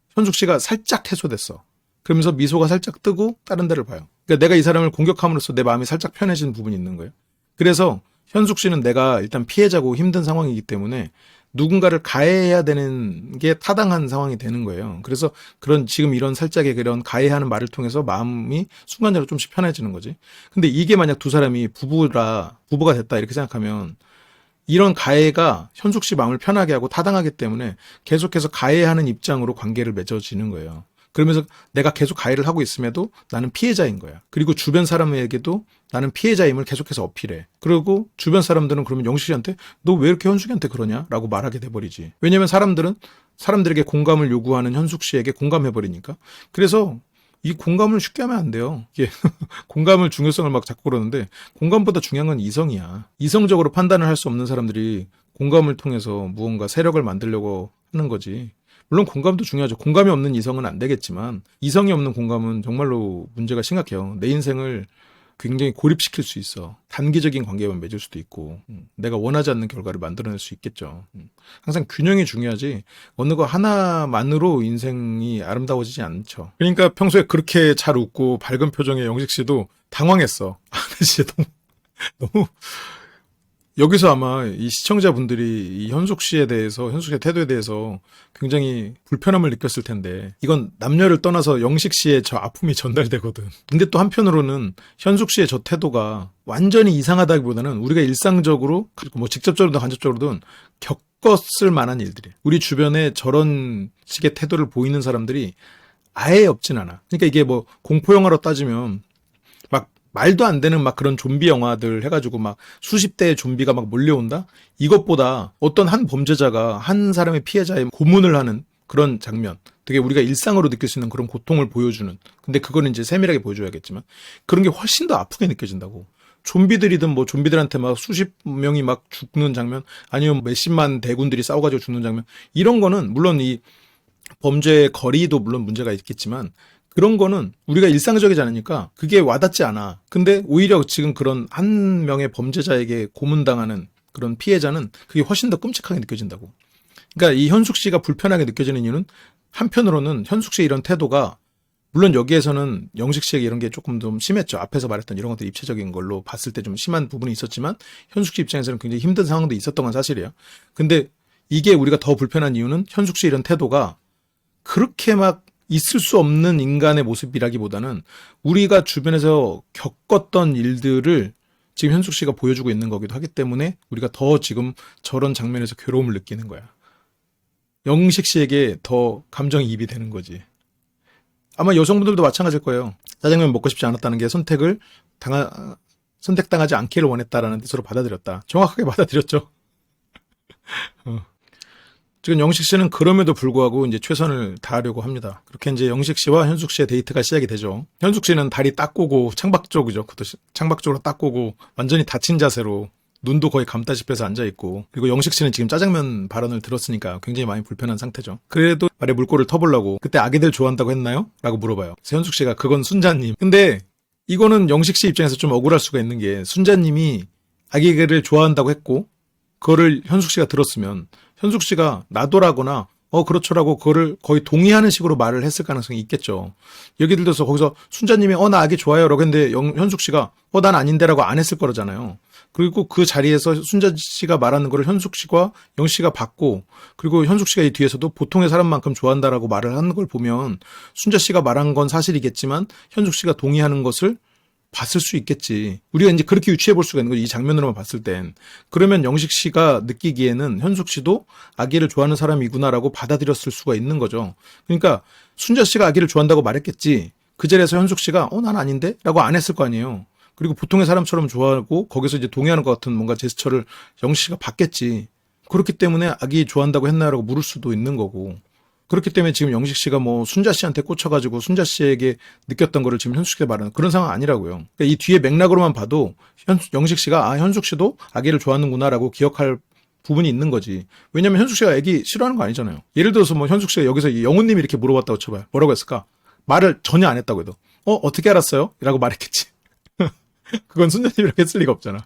현숙 씨가 살짝 해소됐어. 그러면서 미소가 살짝 뜨고 다른 데를 봐요. 그러니까 내가 이 사람을 공격함으로써 내 마음이 살짝 편해진 부분이 있는 거예요. 그래서 현숙 씨는 내가 일단 피해자고 힘든 상황이기 때문에 누군가를 가해해야 되는 게 타당한 상황이 되는 거예요. 그래서 그런 지금 이런 살짝의 그런 가해하는 말을 통해서 마음이 순간적으로 좀씩 편해지는 거지. 근데 이게 만약 두 사람이 부부가 됐다 이렇게 생각하면 이런 가해가 현숙 씨 마음을 편하게 하고 타당하기 때문에 계속해서 가해하는 입장으로 관계를 맺어지는 거예요. 그러면서 내가 계속 가해를 하고 있음에도 나는 피해자인 거야. 그리고 주변 사람에게도 나는 피해자임을 계속해서 어필해. 그리고 주변 사람들은 그러면 영식 씨한테 너 왜 이렇게 현숙이한테 그러냐? 라고 말하게 돼버리지. 왜냐면 사람들에게 공감을 요구하는 현숙 씨에게 공감해버리니까. 그래서 이 공감을 쉽게 하면 안 돼요. 이게 공감을 중요성을 막 자꾸 그러는데 공감보다 중요한 건 이성이야. 이성적으로 판단을 할 수 없는 사람들이 공감을 통해서 무언가 세력을 만들려고 하는 거지. 물론 공감도 중요하죠. 공감이 없는 이성은 안 되겠지만 이성이 없는 공감은 정말로 문제가 심각해요. 내 인생을 굉장히 고립시킬 수 있어. 단기적인 관계만 맺을 수도 있고 내가 원하지 않는 결과를 만들어낼 수 있겠죠. 항상 균형이 중요하지 어느 거 하나만으로 인생이 아름다워지지 않죠. 그러니까 평소에 그렇게 잘 웃고 밝은 표정의 영식 씨도 당황했어. 아, 진짜 너무 여기서 아마 이 시청자분들이 이 현숙 씨의 태도에 대해서 굉장히 불편함을 느꼈을 텐데, 이건 남녀를 떠나서 영식 씨의 저 아픔이 전달되거든. 근데 또 한편으로는 현숙 씨의 저 태도가 완전히 이상하다기보다는 우리가 일상적으로, 뭐 직접적으로든 간접적으로든 겪었을 만한 일들이야. 우리 주변에 저런 식의 태도를 보이는 사람들이 아예 없진 않아. 그러니까 이게 뭐 공포영화로 따지면 막 말도 안 되는 막 그런 좀비 영화들 해가지고 막 수십 대의 좀비가 막 몰려온다? 이것보다 어떤 한 범죄자가 한 사람의 피해자의 고문을 하는 그런 장면. 되게 우리가 일상으로 느낄 수 있는 그런 고통을 보여주는. 근데 그거는 이제 세밀하게 보여줘야겠지만. 그런 게 훨씬 더 아프게 느껴진다고. 좀비들이든 뭐 좀비들한테 막 수십 명이 막 죽는 장면, 아니면 몇십만 대군들이 싸워가지고 죽는 장면. 이런 거는 물론 이 범죄의 거리도 물론 문제가 있겠지만 그런 거는 우리가 일상적이지 않으니까 그게 와닿지 않아. 근데 오히려 지금 그런 한 명의 범죄자에게 고문당하는 그런 피해자는 그게 훨씬 더 끔찍하게 느껴진다고. 그러니까 이 현숙 씨가 불편하게 느껴지는 이유는 한편으로는 현숙 씨의 이런 태도가 물론 여기에서는 영식 씨에게 이런 게 조금 좀 심했죠. 앞에서 말했던 이런 것들 입체적인 걸로 봤을 때 좀 심한 부분이 있었지만 현숙 씨 입장에서는 굉장히 힘든 상황도 있었던 건 사실이에요. 근데 이게 우리가 더 불편한 이유는 현숙 씨의 이런 태도가 그렇게 막 있을 수 없는 인간의 모습이라기보다는 우리가 주변에서 겪었던 일들을 지금 현숙 씨가 보여주고 있는 거기도 하기 때문에 우리가 더 지금 저런 장면에서 괴로움을 느끼는 거야. 영식 씨에게 더 감정이입이 되는 거지. 아마 여성분들도 마찬가지일 거예요. 짜장면 먹고 싶지 않았다는 게 선택당하지 않기를 원했다라는 뜻으로 받아들였다. 정확하게 받아들였죠. 지금 영식 씨는 그럼에도 불구하고 이제 최선을 다하려고 합니다. 그렇게 이제 영식 씨와 현숙 씨의 데이트가 시작이 되죠. 현숙 씨는 다리 딱 꼬고 창밖 쪽이죠. 창밖 쪽으로 딱 꼬고 완전히 다친 자세로 눈도 거의 감다시피 해서 앉아있고, 그리고 영식 씨는 지금 짜장면 발언을 들었으니까 굉장히 많이 불편한 상태죠. 그래도 말에 물꼬를 터보려고 그때 아기들 좋아한다고 했나요? 라고 물어봐요. 그래서 현숙 씨가 그건 순자님. 근데 이거는 영식 씨 입장에서 좀 억울할 수가 있는 게 순자님이 아기를 좋아한다고 했고 그거를 현숙 씨가 들었으면 현숙 씨가 나도라거나 그렇죠라고 그거를 거의 동의하는 식으로 말을 했을 가능성이 있겠죠. 예를 들어서 거기서 순자님이 나 아기 좋아요 라고 했는데 현숙 씨가 난 아닌데라고 안 했을 거잖아요. 그리고 그 자리에서 순자 씨가 말하는 거를 현숙 씨와 영 씨가 받고, 그리고 현숙 씨가 이 뒤에서도 보통의 사람만큼 좋아한다라고 말을 하는 걸 보면 순자 씨가 말한 건 사실이겠지만 현숙 씨가 동의하는 것을 봤을 수 있겠지. 우리가 이제 그렇게 유추해 볼 수가 있는 거지. 이 장면으로만 봤을 땐. 그러면 영식 씨가 느끼기에는 현숙 씨도 아기를 좋아하는 사람이구나라고 받아들였을 수가 있는 거죠. 그러니까 순자 씨가 아기를 좋아한다고 말했겠지. 그 자리에서 현숙 씨가 난 아닌데? 라고 안 했을 거 아니에요. 그리고 보통의 사람처럼 좋아하고 거기서 이제 동의하는 것 같은 뭔가 제스처를 영식 씨가 받겠지. 그렇기 때문에 아기 좋아한다고 했나요? 라고 물을 수도 있는 거고. 그렇기 때문에 지금 영식 씨가 뭐 순자 씨한테 꽂혀가지고 순자 씨에게 느꼈던 거를 지금 현숙 씨가 말하는 그런 상황 아니라고요. 그러니까 이 뒤에 맥락으로만 봐도 영식 씨가 현숙 씨도 아기를 좋아하는구나라고 기억할 부분이 있는 거지. 왜냐면 현숙 씨가 애기 싫어하는 거 아니잖아요. 예를 들어서 뭐 현숙 씨가 여기서 영훈님이 이렇게 물어봤다고 쳐봐요. 뭐라고 했을까? 말을 전혀 안 했다고 해도 어떻게 알았어요? 라고 말했겠지. 그건 순자님이라고 했을 리가 없잖아.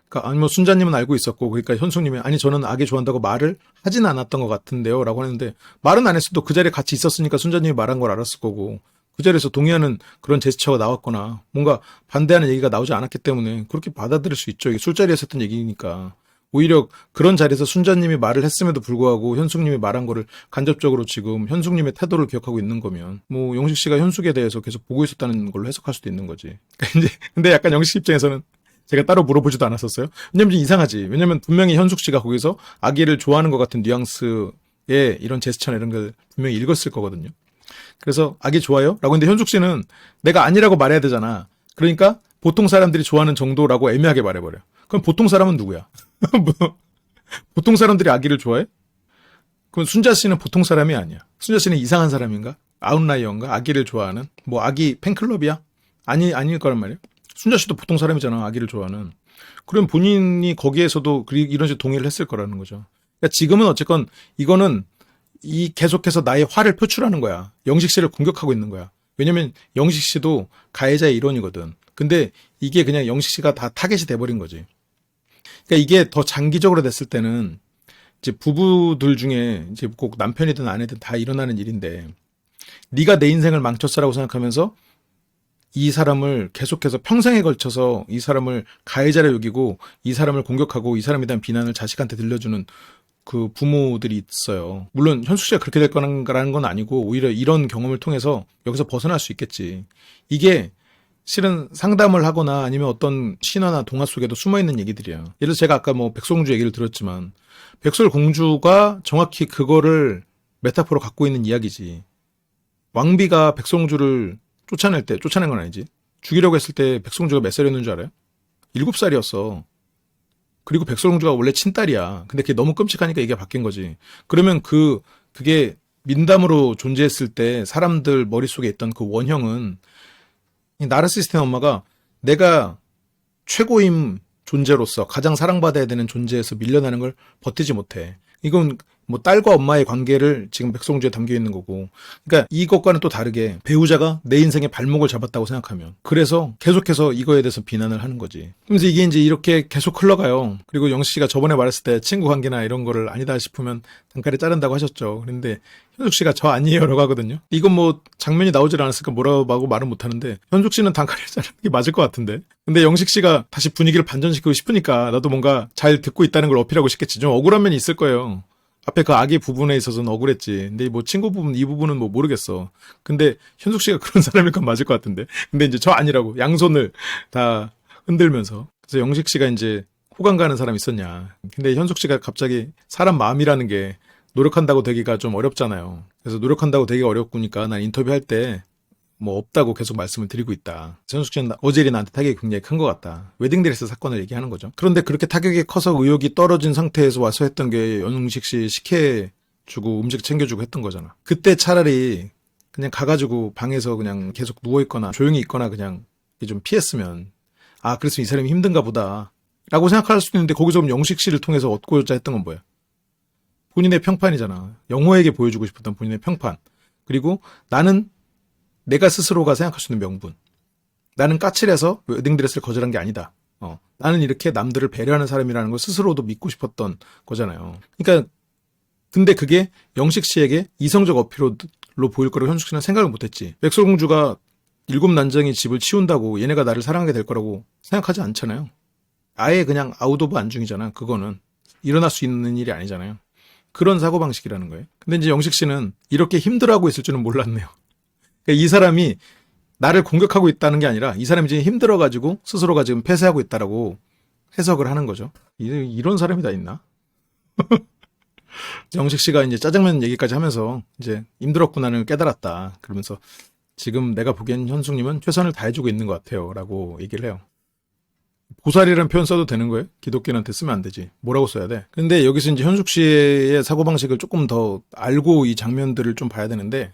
그러니까 아니 뭐 순자님은 알고 있었고 그러니까 현숙님이 아니 저는 아기 좋아한다고 말을 하진 않았던 것 같은데요 라고 하는데 말은 안 했어도 그 자리에 같이 있었으니까 순자님이 말한 걸 알았을 거고 그 자리에서 동의하는 그런 제스처가 나왔거나 뭔가 반대하는 얘기가 나오지 않았기 때문에 그렇게 받아들일 수 있죠. 이게 술자리에서 했던 얘기니까. 오히려 그런 자리에서 순자님이 말을 했음에도 불구하고 현숙님이 말한 거를 간접적으로 지금 현숙님의 태도를 기억하고 있는 거면 뭐 영식 씨가 현숙에 대해서 계속 보고 있었다는 걸로 해석할 수도 있는 거지. 이제 근데 약간 영식 씨 입장에서는 제가 따로 물어보지도 않았었어요. 왜냐면 좀 이상하지. 왜냐면 분명히 현숙 씨가 거기서 아기를 좋아하는 것 같은 뉘앙스의 이런 제스처나 이런 걸 분명히 읽었을 거거든요. 그래서 아기 좋아요? 라고 했는데 현숙 씨는 내가 아니라고 말해야 되잖아. 그러니까 보통 사람들이 좋아하는 정도라고 애매하게 말해버려. 그럼 보통 사람은 누구야? 뭐, 보통 사람들이 아기를 좋아해? 그럼 순자 씨는 보통 사람이 아니야. 순자 씨는 이상한 사람인가? 아웃라이어인가? 아기를 좋아하는? 뭐 아기 팬클럽이야? 아닐 거란 말이야. 순자 씨도 보통 사람이잖아. 아기를 좋아하는. 그럼 본인이 거기에서도 이런 식으로 동의를 했을 거라는 거죠. 그러니까 지금은 어쨌건 이거는 계속해서 나의 화를 표출하는 거야. 영식 씨를 공격하고 있는 거야. 왜냐면 영식 씨도 가해자의 일원이거든. 근데 이게 그냥 영식 씨가 다 타겟이 돼버린 거지. 그러니까 이게 더 장기적으로 됐을 때는 이제 부부들 중에 이제 꼭 남편이든 아내든 다 일어나는 일인데 네가 내 인생을 망쳤어라고 생각하면서 이 사람을 계속해서 평생에 걸쳐서 이 사람을 가해자로 여기고 이 사람을 공격하고 이 사람에 대한 비난을 자식한테 들려주는 그 부모들이 있어요. 물론 현숙 씨가 그렇게 될 거라는 건 아니고 오히려 이런 경험을 통해서 여기서 벗어날 수 있겠지. 이게 실은 상담을 하거나 아니면 어떤 신화나 동화 속에도 숨어있는 얘기들이야. 예를 들어서 제가 아까 뭐 백설공주 얘기를 들었지만 백설공주가 정확히 그거를 메타포로 갖고 있는 이야기지. 왕비가 백설공주를 쫓아낸 건 아니지. 죽이려고 했을 때 백설공주가 몇 살이었는 줄 알아요? 7살이었어. 그리고 백설공주가 원래 친딸이야. 근데 그게 너무 끔찍하니까 이게 바뀐 거지. 그러면 그게 민담으로 존재했을 때 사람들 머릿속에 있던 그 원형은 이 나르시스트의 엄마가 내가 최고임 존재로서 가장 사랑받아야 되는 존재에서 밀려나는 걸 버티지 못해. 이건 뭐 딸과 엄마의 관계를 지금 백설공주에 담겨 있는 거고. 그러니까 이것과는 또 다르게 배우자가 내 인생의 발목을 잡았다고 생각하면 그래서 계속해서 이거에 대해서 비난을 하는 거지. 그래서 이게 이제 이렇게 계속 흘러가요. 그리고 영식 씨가 저번에 말했을 때 친구 관계나 이런 거를 아니다 싶으면 단칼에 자른다고 하셨죠. 그런데 현숙 씨가 저 아니에요라고 하거든요. 이건 뭐 장면이 나오질 않았으니까 뭐라고 하고 말은 못하는데 현숙 씨는 단칼에 자르는 게 맞을 것 같은데. 근데 영식 씨가 다시 분위기를 반전시키고 싶으니까 나도 뭔가 잘 듣고 있다는 걸 어필하고 싶겠지. 좀 억울한 면이 있을 거예요. 앞에 그 아기 부분에 있어서는 억울했지. 근데 뭐 친구 부분, 이 부분은 뭐 모르겠어. 근데 현숙 씨가 그런 사람일 건 맞을 것 같은데. 근데 이제 저 아니라고. 양손을 다 흔들면서. 그래서 영식 씨가 이제 호감 가는 사람 있었냐. 근데 현숙 씨가 갑자기 사람 마음이라는 게 노력한다고 되기가 좀 어렵잖아요. 그래서 노력한다고 되기가 어렵구니까 난 인터뷰할 때 뭐 없다고 계속 말씀을 드리고 있다. 현숙 씨는 어제 일이 나한테 타격이 굉장히 큰 것 같다. 웨딩드레스 사건을 얘기하는 거죠. 그런데 그렇게 타격이 커서 의욕이 떨어진 상태에서 와서 했던 게 영식 씨 식혜주고 음식 챙겨주고 했던 거잖아. 그때 차라리 그냥 가가지고 방에서 그냥 계속 누워있거나 조용히 있거나 그냥 좀 피했으면 아 그래서 이 사람이 힘든가 보다 라고 생각할 수도 있는데 거기서 그럼 영식 씨를 통해서 얻고자 했던 건 뭐야? 본인의 평판이잖아. 영호에게 보여주고 싶었던 본인의 평판. 그리고 나는 내가 스스로가 생각할 수 있는 명분. 나는 까칠해서 웨딩드레스를 거절한 게 아니다. 나는 이렇게 남들을 배려하는 사람이라는 걸 스스로도 믿고 싶었던 거잖아요. 그러니까 근데 그게 영식 씨에게 이성적 어필로 보일 거라고 현숙 씨는 생각을 못했지. 백설공주가 7난쟁이 집을 치운다고 얘네가 나를 사랑하게 될 거라고 생각하지 않잖아요. 아예 그냥 아웃 오브 안중이잖아. 그거는 일어날 수 있는 일이 아니잖아요. 그런 사고방식이라는 거예요. 근데 이제 영식 씨는 이렇게 힘들어하고 있을 줄은 몰랐네요. 그러니까 이 사람이 나를 공격하고 있다는 게 아니라 이 사람이 지금 힘들어가지고 스스로가 지금 폐쇄하고 있다라고 해석을 하는 거죠. 이런 사람이 다 있나? 영식 씨가 이제 짜장면 얘기까지 하면서 이제 힘들었구나를 깨달았다. 그러면서 지금 내가 보기엔 현숙님은 최선을 다해주고 있는 것 같아요. 라고 얘기를 해요. 보살이라는 표현 써도 되는 거예요? 기독교인한테 쓰면 안 되지. 뭐라고 써야 돼? 근데 여기서 이제 현숙 씨의 사고방식을 조금 더 알고 이 장면들을 좀 봐야 되는데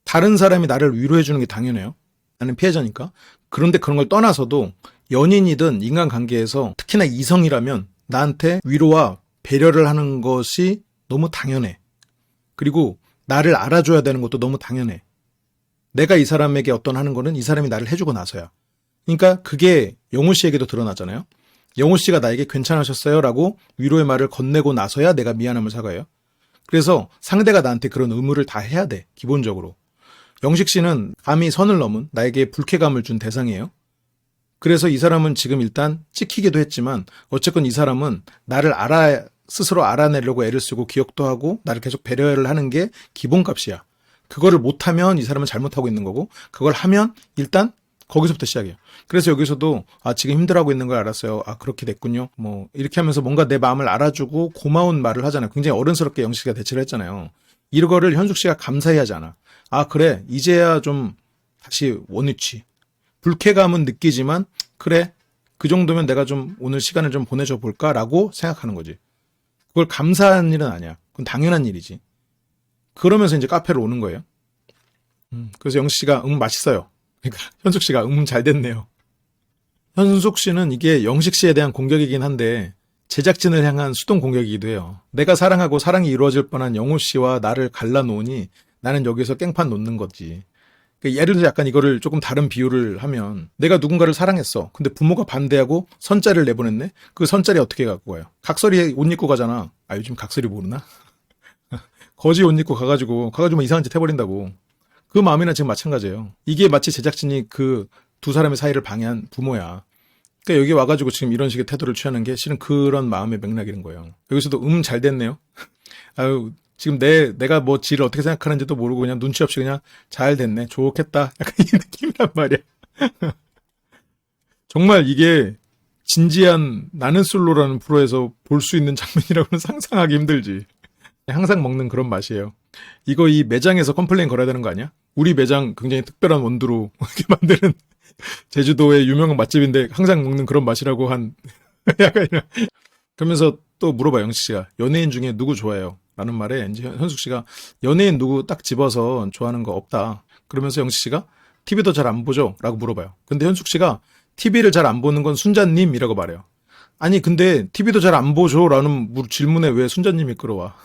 다른 사람이 나를 위로해주는 게 당연해요. 나는 피해자니까. 그런데 그런 걸 떠나서도 연인이든 인간관계에서 특히나 이성이라면 나한테 위로와 배려를 하는 것이 너무 당연해. 그리고 나를 알아줘야 되는 것도 너무 당연해. 내가 이 사람에게 어떤 하는 거는 이 사람이 나를 해주고 나서야. 그러니까 그게 영호 씨에게도 드러나잖아요. 영호 씨가 나에게 괜찮으셨어요? 라고 위로의 말을 건네고 나서야 내가 미안함을 사과해요. 그래서 상대가 나한테 그런 의무를 다 해야 돼. 기본적으로. 영식 씨는 감히 선을 넘은 나에게 불쾌감을 준 대상이에요. 그래서 이 사람은 지금 일단 찍히기도 했지만 어쨌건 이 사람은 나를 스스로 알아내려고 애를 쓰고 기억도 하고 나를 계속 배려를 하는 게 기본값이야. 그거를 못하면 이 사람은 잘못하고 있는 거고 그걸 하면 일단 거기서부터 시작이에요. 그래서 여기서도 지금 힘들어하고 있는 걸 알았어요. 그렇게 됐군요. 뭐 이렇게 하면서 뭔가 내 마음을 알아주고 고마운 말을 하잖아요. 굉장히 어른스럽게 영식 씨가 대처를 했잖아요. 이거를 현숙 씨가 감사히 하지 않아. 그래 이제야 좀 다시 원위치. 불쾌감은 느끼지만 그래 그 정도면 내가 좀 오늘 시간을 좀 보내줘 볼까라고 생각하는 거지. 그걸 감사한 일은 아니야. 그건 당연한 일이지. 그러면서 이제 카페로 오는 거예요. 그래서 영식 씨가 맛있어요. 그러니까 현숙 씨가 잘 됐네요. 현숙 씨는 이게 영식 씨에 대한 공격이긴 한데 제작진을 향한 수동 공격이기도 해요. 내가 사랑하고 사랑이 이루어질 뻔한 영호 씨와 나를 갈라놓으니 나는 여기서 깽판 놓는 거지. 그러니까 예를 들어 약간 이거를 조금 다른 비유를 하면 내가 누군가를 사랑했어. 근데 부모가 반대하고 선짜리를 내보냈네? 그 선짜리 어떻게 갖고 가요? 각설이 옷 입고 가잖아. 요즘 각설이 모르나? 거지 옷 입고 가가지고 이상한 짓 해버린다고. 그 마음이나 지금 마찬가지예요. 이게 마치 제작진이 그 두 사람의 사이를 방해한 부모야. 그러니까 여기 와가지고 지금 이런 식의 태도를 취하는 게 실은 그런 마음의 맥락인 거예요. 여기서도 잘 됐네요. 지금 내가 뭐 지를 어떻게 생각하는지도 모르고 그냥 눈치 없이 그냥 잘 됐네. 좋겠다. 약간 이 느낌이란 말이야. 정말 이게 진지한 나는 솔로라는 프로에서 볼 수 있는 장면이라고는 상상하기 힘들지. 항상 먹는 그런 맛이에요. 이거 이 매장에서 컴플레인 걸어야 되는 거 아니야? 우리 매장 굉장히 특별한 원두로 이렇게 만드는 제주도의 유명한 맛집인데 항상 먹는 그런 맛이라고 한 약간 이런. 그러면서 또 물어봐 영식 씨가 연예인 중에 누구 좋아해요? 라는 말에 이제 현숙 씨가 연예인 누구 딱 집어서 좋아하는 거 없다. 그러면서 영식 씨가 TV도 잘 안 보죠? 라고 물어봐요. 근데 현숙 씨가 TV를 잘 안 보는 건 순자님이라고 말해요. 아니 근데 TV도 잘 안 보죠? 라는 질문에 왜 순자님이 끌어와?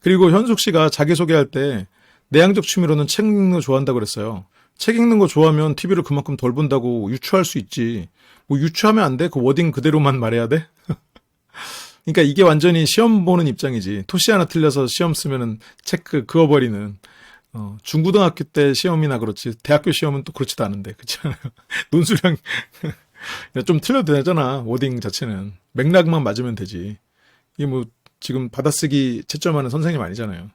그리고 현숙 씨가 자기소개할 때 내향적 취미로는 책 읽는 거 좋아한다고 그랬어요. 책 읽는 거 좋아하면 TV를 그만큼 덜 본다고 유추할 수 있지. 뭐 유추하면 안 돼? 그 워딩 그대로만 말해야 돼? 그러니까 이게 완전히 시험 보는 입장이지. 토시 하나 틀려서 시험 쓰면은 체크 그어버리는. 중고등학교 때 시험이나 그렇지. 대학교 시험은 또 그렇지도 않은데. 그렇잖아요. 논술형 좀 틀려도 되잖아. 워딩 자체는. 맥락만 맞으면 되지. 이게 뭐 지금 받아쓰기 채점하는 선생님 아니잖아요.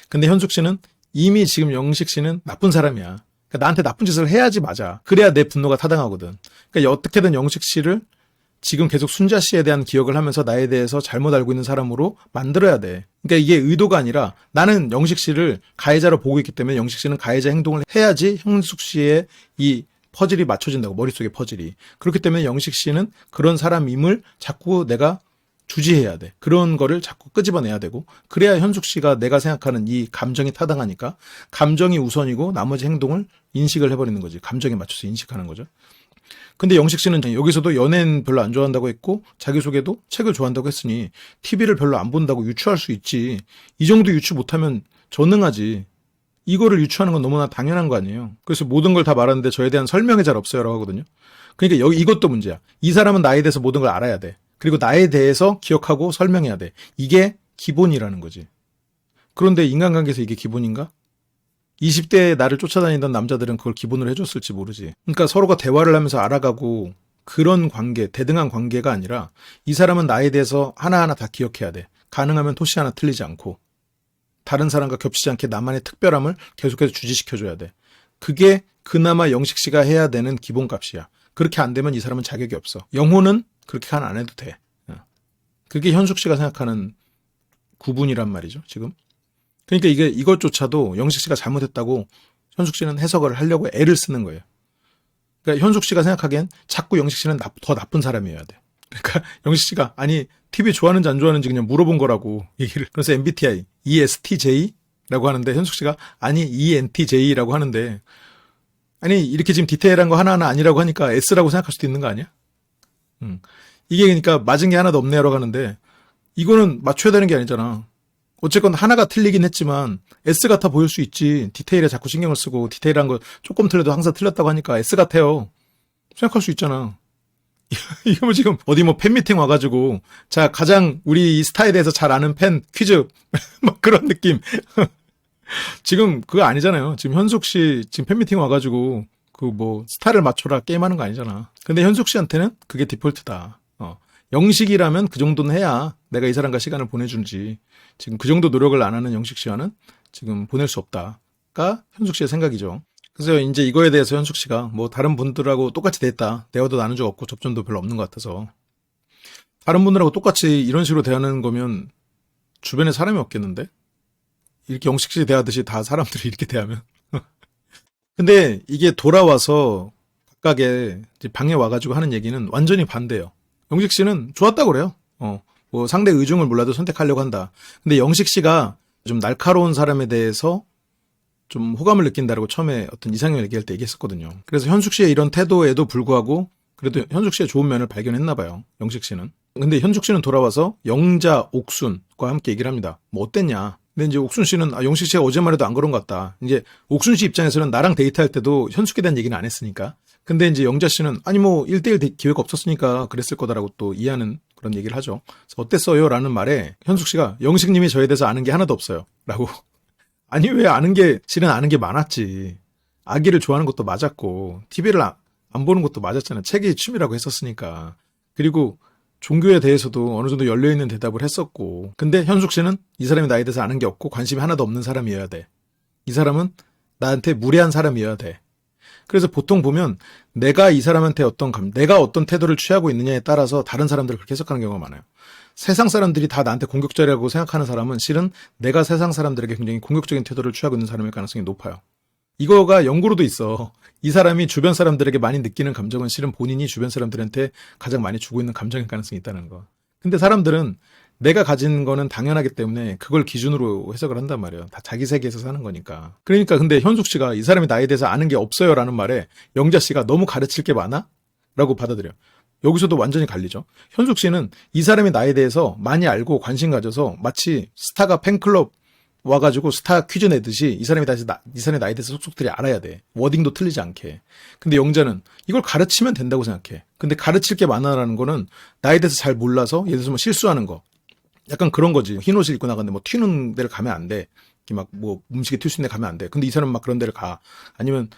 근데 현숙 씨는 이미 지금 영식 씨는 나쁜 사람이야. 그러니까 나한테 나쁜 짓을 해야지 맞아. 그래야 내 분노가 타당하거든. 그러니까 어떻게든 영식 씨를 지금 계속 순자 씨에 대한 기억을 하면서 나에 대해서 잘못 알고 있는 사람으로 만들어야 돼. 그러니까 이게 의도가 아니라 나는 영식 씨를 가해자로 보고 있기 때문에 영식 씨는 가해자 행동을 해야지 현숙 씨의 이 퍼즐이 맞춰진다고. 머릿속의 퍼즐이. 그렇기 때문에 영식 씨는 그런 사람임을 자꾸 내가 주지해야 돼. 그런 거를 자꾸 끄집어내야 되고 그래야 현숙 씨가 내가 생각하는 이 감정이 타당하니까 감정이 우선이고 나머지 행동을 인식을 해버리는 거지. 감정에 맞춰서 인식하는 거죠. 근데 영식 씨는 여기서도 연예인 별로 안 좋아한다고 했고 자기소개도 책을 좋아한다고 했으니 TV를 별로 안 본다고 유추할 수 있지. 이 정도 유추 못하면 전능하지. 이거를 유추하는 건 너무나 당연한 거 아니에요. 그래서 모든 걸 다 말하는데 저에 대한 설명이 잘 없어요 라고 하거든요. 그러니까 이것도 문제야. 이 사람은 나에 대해서 모든 걸 알아야 돼. 그리고 나에 대해서 기억하고 설명해야 돼. 이게 기본이라는 거지. 그런데 인간관계에서 이게 기본인가? 20대에 나를 쫓아다니던 남자들은 그걸 기본으로 해줬을지 모르지. 그러니까 서로가 대화를 하면서 알아가고 그런 관계, 대등한 관계가 아니라 이 사람은 나에 대해서 하나하나 다 기억해야 돼. 가능하면 토시 하나 틀리지 않고 다른 사람과 겹치지 않게 나만의 특별함을 계속해서 주지시켜줘야 돼. 그게 그나마 영식 씨가 해야 되는 기본값이야. 그렇게 안 되면 이 사람은 자격이 없어. 영호는 그렇게 안 해도 돼. 그게 현숙 씨가 생각하는 구분이란 말이죠, 지금. 그러니까 이것조차도 영식 씨가 잘못했다고 현숙 씨는 해석을 하려고 애를 쓰는 거예요. 그러니까 현숙 씨가 생각하기엔 자꾸 영식 씨는 더 나쁜 사람이어야 돼. 그러니까 영식 씨가 아니 TV 좋아하는지 안 좋아하는지 그냥 물어본 거라고 얘기를. 그래서 MBTI, ESTJ라고 하는데 현숙 씨가 아니 ENTJ라고 하는데 아니 이렇게 지금 디테일한 거 하나하나 아니라고 하니까 S라고 생각할 수도 있는 거 아니야? 이게 그러니까 맞은 게 하나도 없네요라고 하는데 이거는 맞춰야 되는 게 아니잖아. 어쨌건 하나가 틀리긴 했지만 S 같아 보일 수 있지. 디테일에 자꾸 신경을 쓰고 디테일한 거 조금 틀려도 항상 틀렸다고 하니까 S 같아요. 생각할 수 있잖아. 이거 뭐 지금 어디 뭐 팬미팅 와가지고 자 가장 우리 이 스타에 대해서 잘 아는 팬 퀴즈 막 그런 느낌. 지금 그거 아니잖아요. 지금 현숙 씨 지금 팬미팅 와가지고 그 뭐 스타를 맞춰라 게임하는 거 아니잖아. 근데 현숙 씨한테는 그게 디폴트다. 영식이라면 그 정도는 해야 내가 이 사람과 시간을 보내준지. 지금 그 정도 노력을 안 하는 영식 씨와는 지금 보낼 수 없다가 현숙 씨의 생각이죠. 그래서 이제 이거에 대해서 현숙 씨가 뭐 다른 분들하고 똑같이 됐다. 대화도 나눈 적 없고 접점도 별로 없는 것 같아서. 다른 분들하고 똑같이 이런 식으로 대하는 거면 주변에 사람이 없겠는데? 이렇게 영식 씨 대하듯이 다 사람들이 이렇게 대하면. 근데 이게 돌아와서 각각의 이제 방에 와가지고 하는 얘기는 완전히 반대예요. 영식 씨는 좋았다고 그래요. 뭐 상대 의중을 몰라도 선택하려고 한다. 근데 영식 씨가 좀 날카로운 사람에 대해서 좀 호감을 느낀다라고 처음에 어떤 이상형 얘기할 때 얘기했었거든요. 그래서 현숙 씨의 이런 태도에도 불구하고 그래도 현숙 씨의 좋은 면을 발견했나 봐요. 영식 씨는. 근데 현숙 씨는 돌아와서 영자, 옥순과 함께 얘기를 합니다. 뭐 어땠냐. 근데 이제 옥순 씨는 영식 씨가 어제만 해도 안 그런 것 같다. 이제 옥순 씨 입장에서는 나랑 데이트할 때도 현숙에 대한 얘기는 안 했으니까. 근데 이제 영자 씨는 아니 뭐 1대1 기회가 없었으니까 그랬을 거다라고 또 이해하는 그런 얘기를 하죠. 그래서 어땠어요? 라는 말에 현숙 씨가 영식님이 저에 대해서 아는 게 하나도 없어요. 라고. 아니 왜 실은 아는 게 많았지. 아기를 좋아하는 것도 맞았고 TV를 안 보는 것도 맞았잖아요. 책이 취미라고 했었으니까. 그리고 종교에 대해서도 어느 정도 열려있는 대답을 했었고. 근데 현숙 씨는 이 사람이 나에 대해서 아는 게 없고 관심이 하나도 없는 사람이어야 돼. 이 사람은 나한테 무례한 사람이어야 돼. 그래서 보통 보면 내가 이 사람한테 내가 어떤 태도를 취하고 있느냐에 따라서 다른 사람들을 그렇게 해석하는 경우가 많아요. 세상 사람들이 다 나한테 공격적이라고 생각하는 사람은 실은 내가 세상 사람들에게 굉장히 공격적인 태도를 취하고 있는 사람일 가능성이 높아요. 이거가 연구로도 있어. 이 사람이 주변 사람들에게 많이 느끼는 감정은 실은 본인이 주변 사람들한테 가장 많이 주고 있는 감정일 가능성이 있다는 거. 근데 사람들은 내가 가진 거는 당연하기 때문에 그걸 기준으로 해석을 한단 말이에요. 다 자기 세계에서 사는 거니까. 그러니까 근데 현숙 씨가 이 사람이 나에 대해서 아는 게 없어요 라는 말에 영자 씨가 너무 가르칠 게 많아? 라고 받아들여요. 여기서도 완전히 갈리죠. 현숙 씨는 이 사람이 나에 대해서 많이 알고 관심 가져서 마치 스타가 팬클럽 와가지고 스타 퀴즈 내듯이 이 사람이 나에 대해서 속속들이 알아야 돼. 워딩도 틀리지 않게. 근데 영자는 이걸 가르치면 된다고 생각해. 근데 가르칠 게 많아라는 거는 나에 대해서 잘 몰라서 예를 들어서 뭐 실수하는 거. 약간 그런 거지. 흰 옷을 입고 나갔는데 뭐 튀는 데를 가면 안 돼. 막 뭐 음식에 튈 수 있는 데 가면 안 돼. 근데 이 사람은 막 그런 데를 가. 아니면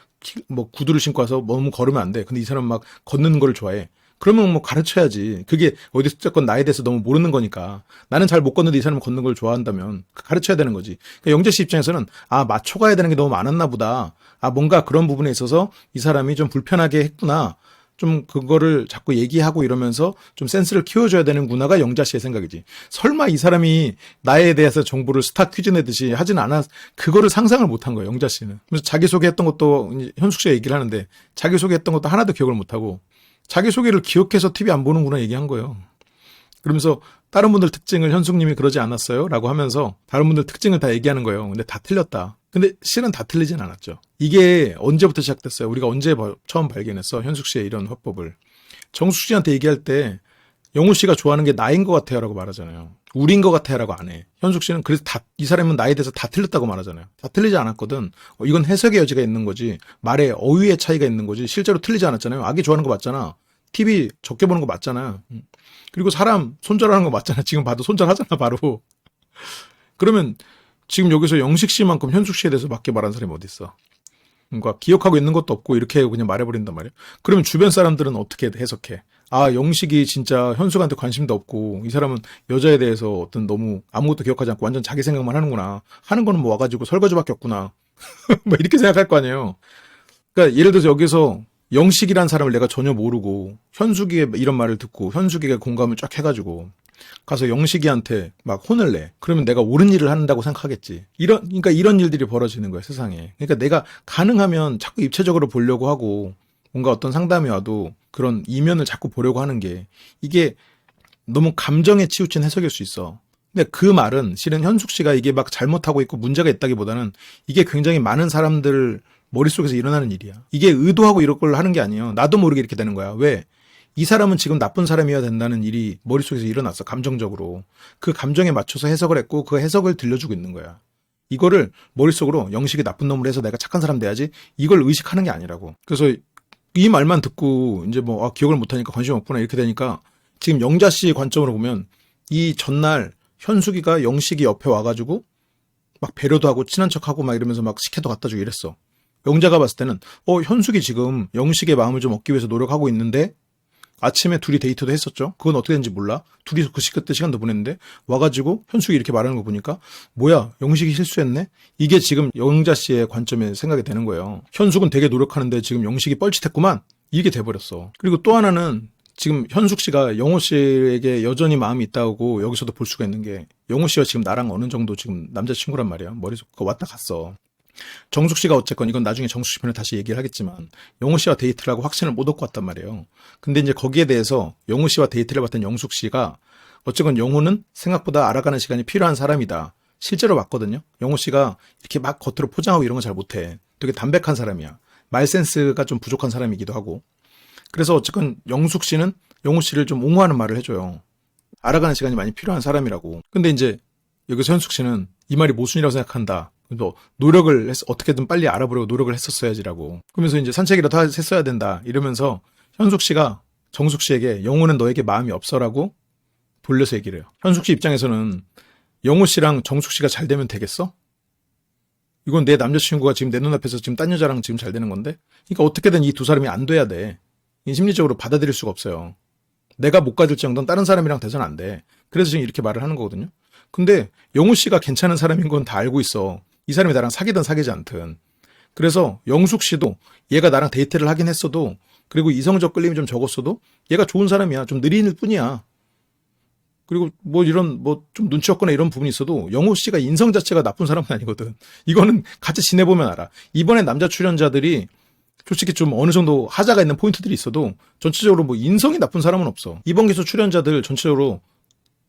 뭐 구두를 신고 와서 너무 걸으면 안 돼. 근데 이 사람은 막 걷는 거를 좋아해. 그러면 뭐 가르쳐야지. 그게 어쨌건 나에 대해서 너무 모르는 거니까. 나는 잘 못 걷는데 이 사람은 걷는 걸 좋아한다면 가르쳐야 되는 거지. 그러니까 영재 씨 입장에서는 맞춰가야 되는 게 너무 많았나 보다. 뭔가 그런 부분에 있어서 이 사람이 좀 불편하게 했구나. 좀 그거를 자꾸 얘기하고 이러면서 좀 센스를 키워줘야 되는구나가 영자 씨의 생각이지. 설마 이 사람이 나에 대해서 정보를 스타 퀴즈 내듯이 하진 않았, 그거를 상상을 못한 거예요, 영자 씨는. 그래서 자기소개했던 것도 현숙 씨가 얘기를 하는데 자기소개했던 것도 하나도 기억을 못하고 자기소개를 기억해서 TV 안 보는구나 얘기한 거예요. 그러면서 다른 분들 특징을 현숙님이 그러지 않았어요? 라고 하면서 다른 분들 특징을 다 얘기하는 거예요. 근데 다 틀렸다. 근데 실은 다 틀리진 않았죠. 이게 언제부터 시작됐어요? 우리가 언제 처음 발견했어? 현숙 씨의 이런 화법을. 정숙 씨한테 얘기할 때 영우 씨가 좋아하는 게 나인 것 같아요 라고 말하잖아요. 우린 것 같아요 라고 안 해. 현숙 씨는 그래서 이 사람은 나에 대해서 다 틀렸다고 말하잖아요. 다 틀리지 않았거든. 이건 해석의 여지가 있는 거지. 말의 어휘의 차이가 있는 거지. 실제로 틀리지 않았잖아요. 아기 좋아하는 거 맞잖아. TV 적게 보는 거 맞잖아. 그리고 사람 손절하는 거 맞잖아. 지금 봐도 손절하잖아 바로. 그러면 지금 여기서 영식 씨만큼 현숙 씨에 대해서 맞게 말하는 사람이 어디 있어? 그러니까 기억하고 있는 것도 없고 이렇게 그냥 말해버린단 말이야. 그러면 주변 사람들은 어떻게 해석해? 영식이 진짜 현숙한테 관심도 없고 이 사람은 여자에 대해서 어떤 너무 아무것도 기억하지 않고 완전 자기 생각만 하는구나. 하는 거는 뭐 와가지고 설거지밖에 없구나. 뭐 이렇게 생각할 거 아니에요. 그러니까 예를 들어서 여기서 영식이란 사람을 내가 전혀 모르고 현숙이의 이런 말을 듣고 현숙이가 공감을 쫙 해가지고 가서 영식이한테 막 혼을 내. 그러면 내가 옳은 일을 한다고 생각하겠지. 그러니까 이런 일들이 벌어지는 거야, 세상에. 그러니까 내가 가능하면 자꾸 입체적으로 보려고 하고 뭔가 어떤 상담이 와도 그런 이면을 자꾸 보려고 하는 게 이게 너무 감정에 치우친 해석일 수 있어. 근데 그 말은 실은 현숙 씨가 이게 막 잘못하고 있고 문제가 있다기보다는 이게 굉장히 많은 사람들 머릿속에서 일어나는 일이야. 이게 의도하고 이런 걸 하는 게 아니에요. 나도 모르게 이렇게 되는 거야. 왜? 이 사람은 지금 나쁜 사람이어야 된다는 일이 머릿속에서 일어났어. 감정적으로. 그 감정에 맞춰서 해석을 했고 그 해석을 들려주고 있는 거야. 이거를 머릿속으로 영식이 나쁜 놈을 해서 내가 착한 사람 돼야지 이걸 의식하는 게 아니라고. 그래서 이 말만 듣고 이제 뭐 기억을 못하니까 관심 없구나 이렇게 되니까 지금 영자 씨 관점으로 보면 이 전날 현숙이가 영식이 옆에 와가지고 막 배려도 하고 친한 척하고 막 이러면서 막 식혜도 갖다 주고 이랬어. 영자가 봤을 때는 현숙이 지금 영식의 마음을 좀 얻기 위해서 노력하고 있는데 아침에 둘이 데이트도 했었죠. 그건 어떻게 됐는지 몰라. 둘이서 그때 시간도 보냈는데 와가지고 현숙이 이렇게 말하는 거 보니까 뭐야 영식이 실수했네? 이게 지금 영자 씨의 관점에 생각이 되는 거예요. 현숙은 되게 노력하는데 지금 영식이 뻘짓했구만. 이게 돼버렸어. 그리고 또 하나는 지금 현숙 씨가 영호 씨에게 여전히 마음이 있다고 여기서도 볼 수가 있는 게 영호 씨가 지금 나랑 어느 정도 지금 남자친구란 말이야. 머릿속 왔다 갔어. 정숙 씨가 어쨌건 이건 나중에 정숙 씨 편에 다시 얘기를 하겠지만 영호 씨와 데이트를 하고 확신을 못 얻고 왔단 말이에요. 근데 이제 거기에 대해서 영호 씨와 데이트를 봤던 영숙 씨가 어쨌건 영호는 생각보다 알아가는 시간이 필요한 사람이다. 실제로 맞거든요. 영호 씨가 이렇게 막 겉으로 포장하고 이런 거 잘 못해. 되게 담백한 사람이야. 말 센스가 좀 부족한 사람이기도 하고. 그래서 어쨌건 영숙 씨는 영호 씨를 좀 옹호하는 말을 해줘요. 알아가는 시간이 많이 필요한 사람이라고. 근데 이제 여기서 현숙 씨는 이 말이 모순이라고 생각한다. 너 노력을 어떻게든 빨리 알아보려고 노력을 했었어야지라고. 그러면서 이제 산책이라도 했어야 된다. 이러면서 현숙 씨가 정숙 씨에게 영호는 너에게 마음이 없어라고 돌려서 얘기를 해요. 현숙 씨 입장에서는 영호 씨랑 정숙 씨가 잘 되면 되겠어? 이건 내 남자친구가 지금 내 눈앞에서 지금 딴 여자랑 지금 잘 되는 건데? 그러니까 어떻게든 이 두 사람이 안 돼야 돼. 심리적으로 받아들일 수가 없어요. 내가 못 가질 정도는 다른 사람이랑 돼서는 안 돼. 그래서 지금 이렇게 말을 하는 거거든요. 근데 영호 씨가 괜찮은 사람인 건 다 알고 있어. 이 사람이 나랑 사귀든 사귀지 않든. 그래서 영숙 씨도 얘가 나랑 데이트를 하긴 했어도 그리고 이성적 끌림이 좀 적었어도 얘가 좋은 사람이야. 좀 느리는 뿐이야. 그리고 뭐 이런 뭐 좀 눈치 없거나 이런 부분이 있어도 영호 씨가 인성 자체가 나쁜 사람은 아니거든. 이거는 같이 지내보면 알아. 이번에 남자 출연자들이 솔직히 좀 어느 정도 하자가 있는 포인트들이 있어도 전체적으로 뭐 인성이 나쁜 사람은 없어. 이번 기수 출연자들 전체적으로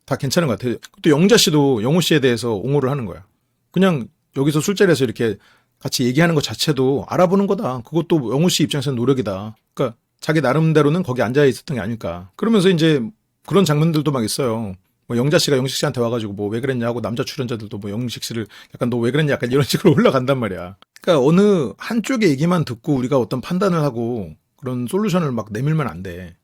다 괜찮은 것 같아요. 또 영자 씨도 영호 씨에 대해서 옹호를 하는 거야. 그냥 여기서 술자리에서 이렇게 같이 얘기하는 것 자체도 알아보는 거다. 그것도 영호 씨 입장에서는 노력이다. 그러니까 자기 나름대로는 거기 앉아 있었던 게 아닐까. 그러면서 이제 그런 장면들도 막 있어요. 뭐 영자 씨가 영식 씨한테 와가지고 뭐 왜 그랬냐 하고 남자 출연자들도 뭐 영식 씨를 약간 너 왜 그랬냐 약간 이런 식으로 올라간단 말이야. 그러니까 어느 한쪽의 얘기만 듣고 우리가 어떤 판단을 하고 그런 솔루션을 막 내밀면 안 돼.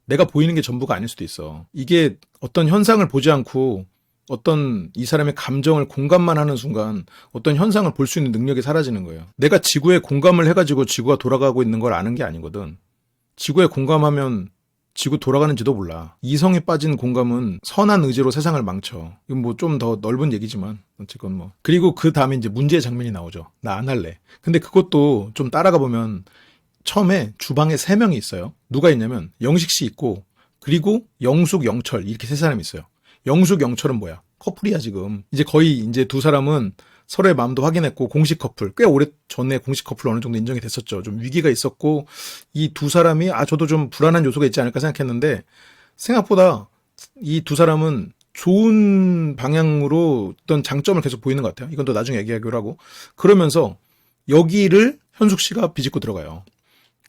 내가 보이는 게 전부가 아닐 수도 있어. 이게 어떤 현상을 보지 않고 어떤 이 사람의 감정을 공감만 하는 순간 어떤 현상을 볼 수 있는 능력이 사라지는 거예요. 내가 지구에 공감을 해가지고 지구가 돌아가고 있는 걸 아는 게 아니거든. 지구에 공감하면 지구 돌아가는지도 몰라. 이성에 빠진 공감은 선한 의지로 세상을 망쳐. 이건 뭐 좀 더 넓은 얘기지만 어쨌건 뭐. 그리고 그 다음에 이제 문제의 장면이 나오죠. 나 안 할래. 근데 그것도 좀 따라가 보면 처음에 주방에 3명이 있어요. 누가 있냐면 영식 씨 있고 그리고 영숙, 영철 이렇게 3사람이 있어요. 영숙, 영철은 뭐야? 커플이야 지금. 이제 거의 이제 두 사람은 서로의 마음도 확인했고 공식 커플. 꽤 오래 전에 공식 커플 어느 정도 인정이 됐었죠. 좀 위기가 있었고 이 두 사람이 저도 좀 불안한 요소가 있지 않을까 생각했는데 생각보다 이 두 사람은 좋은 방향으로 어떤 장점을 계속 보이는 것 같아요. 이건 또 나중에 얘기하기로 하고. 그러면서 여기를 현숙 씨가 비집고 들어가요.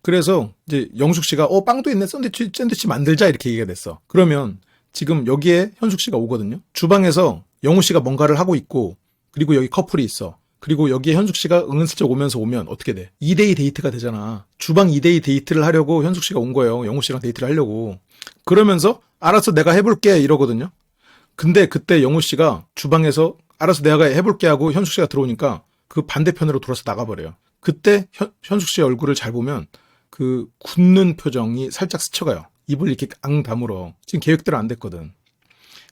그래서 이제 영숙 씨가 빵도 있네 샌드위치 만들자 이렇게 얘기가 됐어. 그러면 지금 여기에 현숙 씨가 오거든요. 주방에서 영호 씨가 뭔가를 하고 있고 그리고 여기 커플이 있어. 그리고 여기에 현숙 씨가 은근슬쩍 오면 어떻게 돼? 2대2 데이트가 되잖아. 주방 2대2 데이트를 하려고 현숙 씨가 온 거예요. 영호 씨랑 데이트를 하려고. 그러면서 알았어 내가 해볼게 이러거든요. 근데 그때 영호 씨가 주방에서 알았어 내가 해볼게 하고 현숙 씨가 들어오니까 그 반대편으로 돌아서 나가버려요. 그때 현숙 씨의 얼굴을 잘 보면 그 굳는 표정이 살짝 스쳐가요. 입을 이렇게 앙 다물어. 지금 계획대로 안 됐거든.